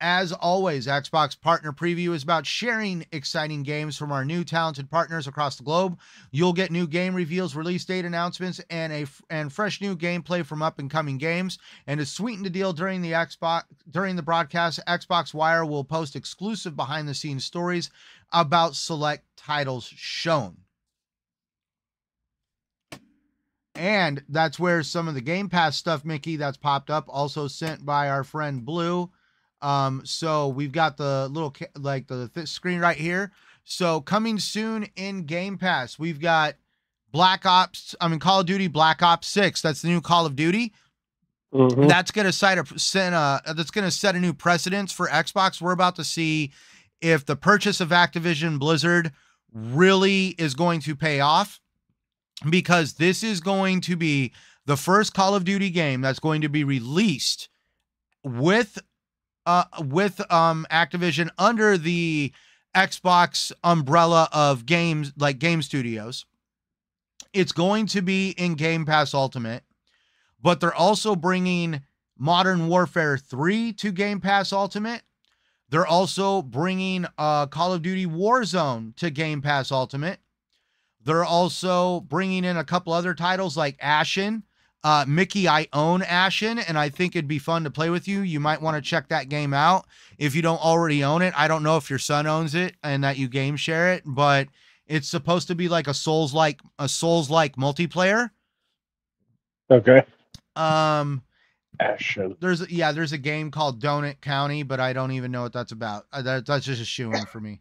A: As always, Xbox Partner Preview is about sharing exciting games from our new talented partners across the globe. You'll get new game reveals, release date announcements, and fresh new gameplay from up-and-coming games. And to sweeten the deal during the broadcast, Xbox Wire will post exclusive behind-the-scenes stories about select titles shown. And that's where some of the Game Pass stuff, Mickey, that's popped up, also sent by our friend Blue. So we've got the little, like the screen right here. So coming soon in Game Pass, we've got Call of Duty Black Ops 6. That's the new Call of Duty. That's going to set a new precedence for Xbox. We're about to see if the purchase of Activision Blizzard really is going to pay off, because this is going to be the first Call of Duty game that's going to be released with Activision under the Xbox umbrella of games, like game studios. It's going to be in Game Pass Ultimate, but they're also bringing Modern Warfare 3 to Game Pass Ultimate. They're also bringing Call of Duty Warzone to Game Pass Ultimate. They're also bringing in a couple other titles like Ashen. Mickey, I own Ashen, and I think it'd be fun to play with you. You might want to check that game out if you don't already own it. I don't know if your son owns it and that you game share it, but It's supposed to be like a Souls-like multiplayer.
B: Okay.
A: Ashen. There's a game called Donut County, but I don't even know what that's about. That's just a shoo-in for me.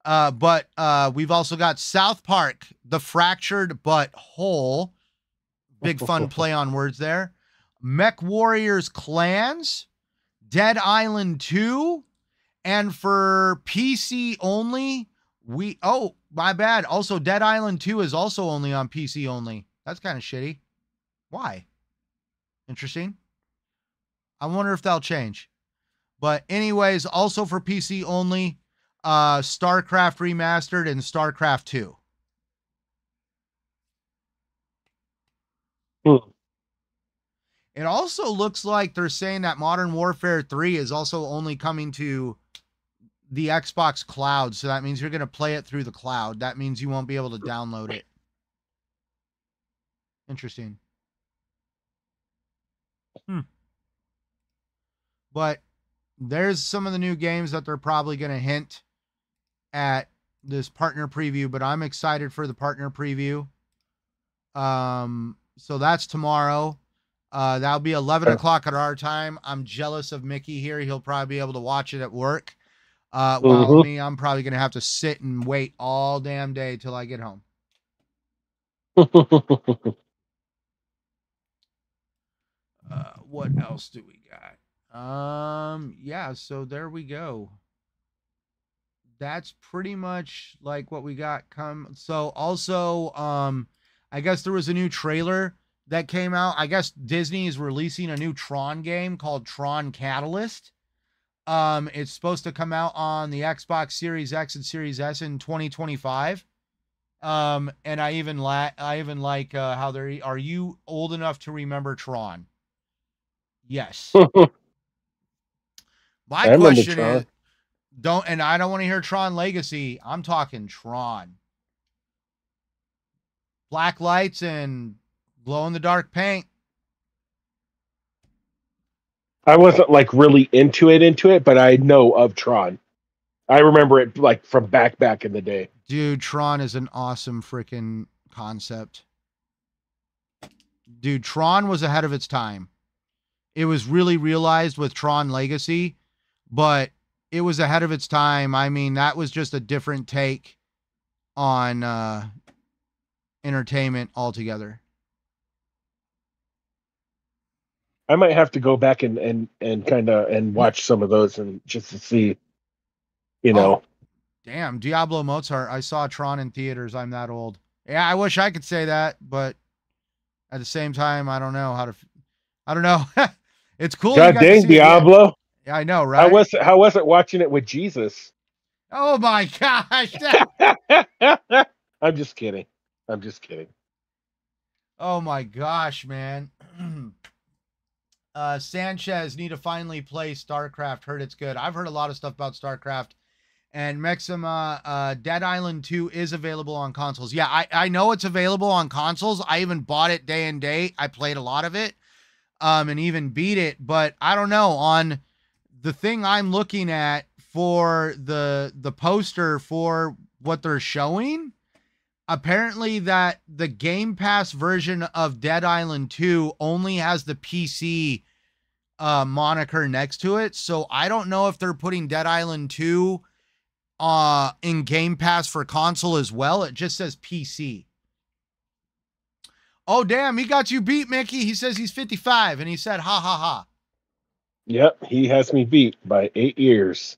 A: But we've also got South Park, The Fractured But Whole. Big fun play on words there. Mech Warriors Clans, Dead Island 2, and for PC only, my bad. Also, Dead Island 2 is also only on PC only. That's kind of shitty. Why? Interesting. I wonder if that'll change. But anyways, also for PC only, StarCraft Remastered and StarCraft 2. It also looks like they're saying that Modern Warfare 3 is also only coming to the Xbox cloud. So that means you're going to play it through the cloud. That means you won't be able to download it. Interesting. But there's some of the new games that they're probably going to hint at this partner preview, but I'm excited for the partner preview. So that's tomorrow. That'll be 11 o'clock at our time. I'm jealous of Mickey here. He'll probably be able to watch it at work. While me, I'm probably going to have to sit and wait all damn day till I get home. What else do we got? Yeah, so there we go. That's pretty much like what we got so also, I guess there was a new trailer that came out. I guess Disney is releasing a new Tron game called Tron Catalyst. It's supposed to come out on the Xbox Series X and Series S in 2025. And I even like how are you old enough to remember Tron? Yes. My question is, I don't want to hear Tron Legacy. I'm talking Tron. Black lights and glow in the dark paint.
B: I wasn't like really into it, but I know of Tron. I remember it like from back in the day.
A: Dude, Tron is an awesome freaking concept. Dude, Tron was ahead of its time. It was really realized with Tron Legacy, but it was ahead of its time. I mean, that was just a different take on entertainment altogether.
B: I might have to go back and kind of watch some of those and just to see, you know.
A: Oh, damn, Diablo Mozart. I saw Tron in theaters. I'm that old. Yeah, I wish I could say that, but at the same time, I don't know. It's cool.
B: God dang, Diablo.
A: Yeah, I know, right?
B: How was it watching it with Jesus?
A: Oh my gosh.
B: I'm just kidding.
A: Oh my gosh, man. Sanchez need to finally play StarCraft. Heard it's good. I've heard a lot of stuff about StarCraft. And Maxima, Dead Island 2 is available on consoles. Yeah, I know it's available on consoles. I even bought it day and date. I played a lot of it, and even beat it. But I don't know, on the thing I'm looking at for the poster for what they're showing, apparently that the Game Pass version of Dead Island 2 only has the PC moniker next to it. So I don't know if they're putting Dead Island 2 in Game Pass for console as well. It just says PC. Oh, damn, he got you beat, Mickey. He says he's 55, and he said, ha, ha, ha.
B: Yep, he has me beat by 8 years.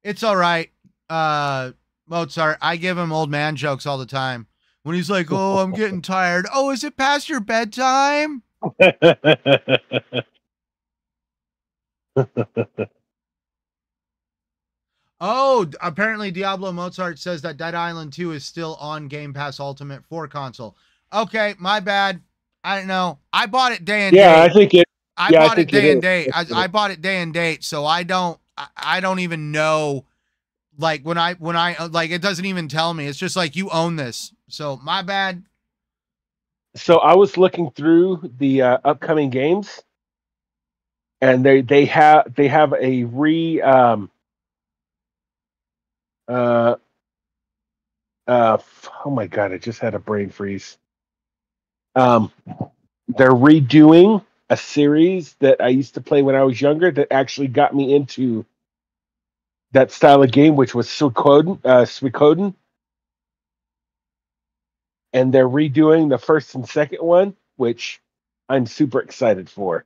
A: It's all right. Mozart, I give him old man jokes all the time. When he's like, oh, I'm getting tired. Oh, is it past your bedtime? Oh, apparently Diablo Mozart says that Dead Island 2 is still on Game Pass Ultimate for console. Okay, my bad. I don't know. I bought it day and date.
B: I think it.
A: I bought it day and date. I bought it day and date, so I don't even know. Like when I like, it doesn't even tell me. It's just like, you own this. So my bad.
B: So I was looking through the upcoming games, and they have a Uh, oh my god, I just had a brain freeze. They're redoing a series that I used to play when I was younger that actually got me into that style of game, which was Suikoden. And they're redoing the first and second one, which I'm super excited for.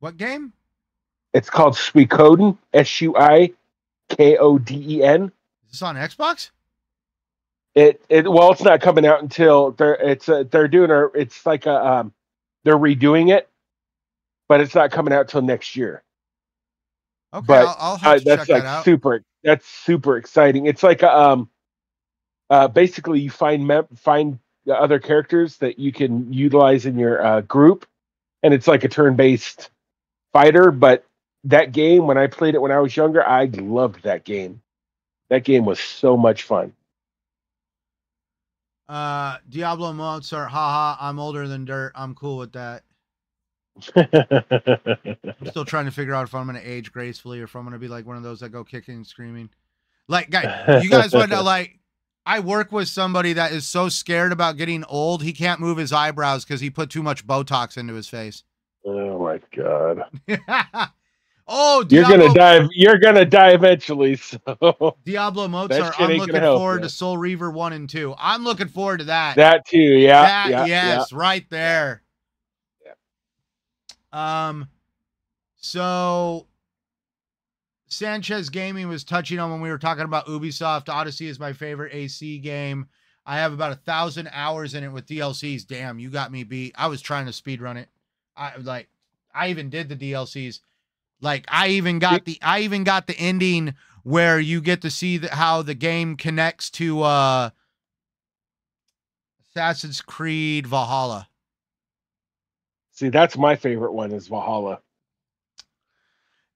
A: What game?
B: It's called Suikoden, Suikoden.
A: Is this on Xbox?
B: Well, it's not coming out until they're redoing it, but it's not coming out till next year.
A: Okay, but I'll have to check that out.
B: That's super exciting. It's like basically you find the other characters that you can utilize in your group, and it's like a turn-based fighter. But that game, when I played it when I was younger, I loved that game. That game was so much fun.
A: Diablo Mozart, haha, I'm older than dirt. I'm cool with that. I'm still trying to figure out if I'm going to age gracefully or if I'm going to be like one of those that go kicking and screaming. Like, guys, you guys want to know, like, I work with somebody that is so scared about getting old, he can't move his eyebrows because he put too much Botox into his face.
B: Oh, my God.
A: Oh,
B: Diablo, you're gonna die eventually. So
A: Diablo Mozart, I'm looking forward to Soul Reaver 1 and 2. I'm looking forward to that.
B: That too, yeah.
A: Yes, right there. Yeah. So Sanchez Gaming was touching on when we were talking about Ubisoft. Odyssey is my favorite AC game. I have about 1,000 hours in it with DLCs. Damn, you got me beat. I was trying to speedrun it. I even did the DLCs. Like I even got the ending where you get to see how the game connects to Assassin's Creed Valhalla.
B: See, that's my favorite one is Valhalla.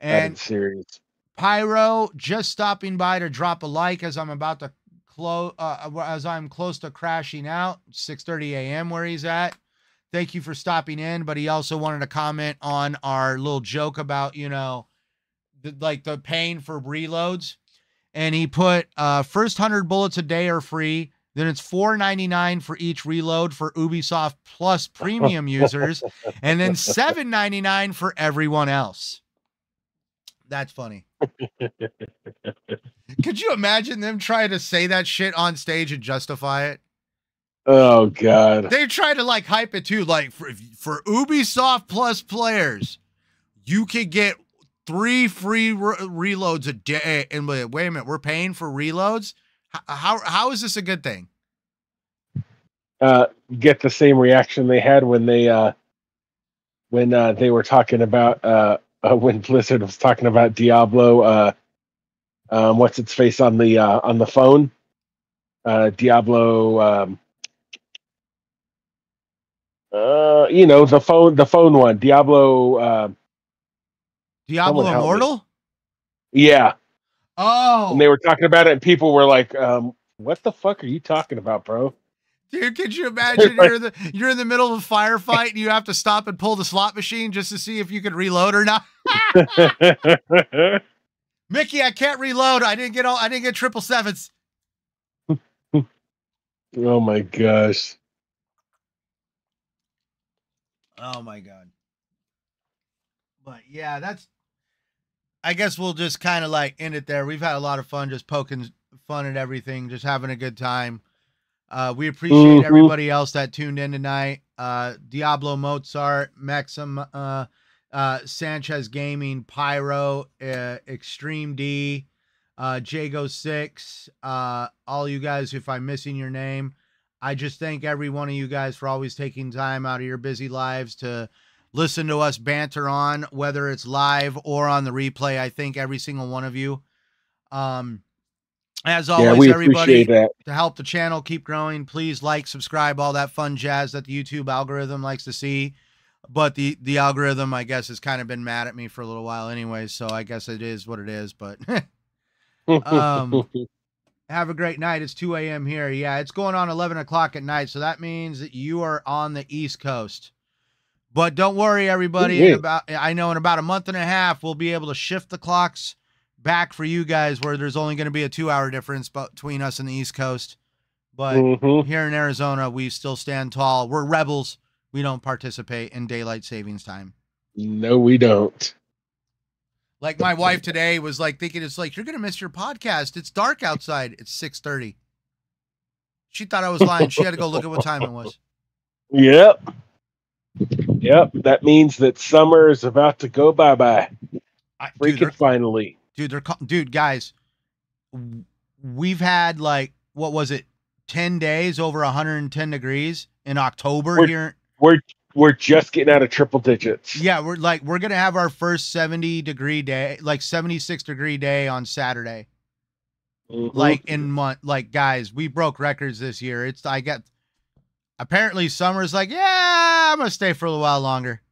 A: And
B: series.
A: Pyro just stopping by to drop a like as I'm about to close as I'm close to crashing out. 6:30 a.m. where he's at. Thank you for stopping in, but he also wanted to comment on our little joke about, you know, the paying for reloads. And he put first 100 bullets a day are free. Then it's $4.99 for each reload for Ubisoft Plus premium users. And then $7.99 for everyone else. That's funny. Could you imagine them trying to say that shit on stage and justify it?
B: Oh God!
A: They try to like hype it too. Like for Ubisoft Plus players, you could get 3 free reloads a day. And wait a minute, we're paying for reloads. How is this a good thing?
B: Get the same reaction they had when they were talking about when Blizzard was talking about Diablo. What's its face on the phone? Diablo. You know, the phone one, Diablo
A: Immortal?
B: Yeah.
A: Oh.
B: And they were talking about it and people were like, what the fuck are you talking about, bro?
A: Dude, could you imagine you're in the middle of a firefight and you have to stop and pull the slot machine just to see if you could reload or not? Mickey, I can't reload. I didn't get 777s.
B: Oh my gosh.
A: Oh my God. But yeah, I guess we'll just kind of like end it there. We've had a lot of fun just poking fun at everything, just having a good time. We appreciate everybody else that tuned in tonight. Diablo Mozart, Maxim, Sanchez Gaming, Pyro, Extreme D, Jago6, all you guys, if I'm missing your name. I just thank every one of you guys for always taking time out of your busy lives to listen to us banter on, whether it's live or on the replay. I thank every single one of you. As always, everybody, to help the channel keep growing, please like, subscribe, all that fun jazz that the YouTube algorithm likes to see. But the algorithm, I guess, has kind of been mad at me for a little while anyway, so I guess it is what it is. But have a great night. It's 2 a.m. here. Yeah, it's going on 11 o'clock at night, so that means that you are on the East Coast. But don't worry, everybody. I know in about a month and a half, we'll be able to shift the clocks back for you guys where there's only going to be a 2-hour difference between us and the East Coast. But here in Arizona, we still stand tall. We're rebels. We don't participate in daylight savings time.
B: No, we don't.
A: Like my wife today was like thinking, it's like, you're going to miss your podcast. It's dark outside. It's 6:30. She thought I was lying. She had to go look at what time it was.
B: Yep. That means that summer is about to go bye-bye. Finally.
A: Dude, guys, we've had like, what was it? 10 days over 110 degrees in October here.
B: We're just getting out of triple digits.
A: Yeah, we're going to have our first 70-degree day, like 76-degree day on Saturday. Like guys, we broke records this year. Apparently summer's like, yeah, I'm going to stay for a little while longer.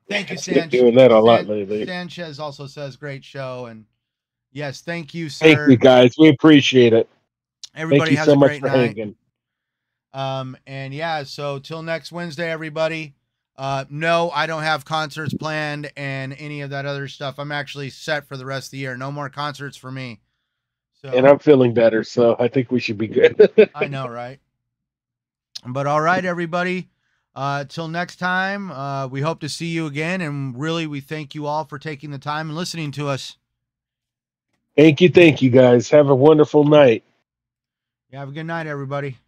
A: Thank you, Sanchez.
B: Doing that a lot lately.
A: Sanchez also says great show, and yes, thank you, sir.
B: Thank you, guys. We appreciate it.
A: Everybody has a great night.
B: Hanging.
A: And yeah, so till next Wednesday, everybody. No, I don't have concerts planned and any of that other stuff. I'm actually set for the rest of the year. No more concerts for me. So,
B: and I'm feeling better, so I think we should be good.
A: I know, right? But all right, everybody. Till next time, we hope to see you again. And really, we thank you all for taking the time and listening to us.
B: Thank you, guys. Have a wonderful night.
A: Yeah, have a good night, everybody.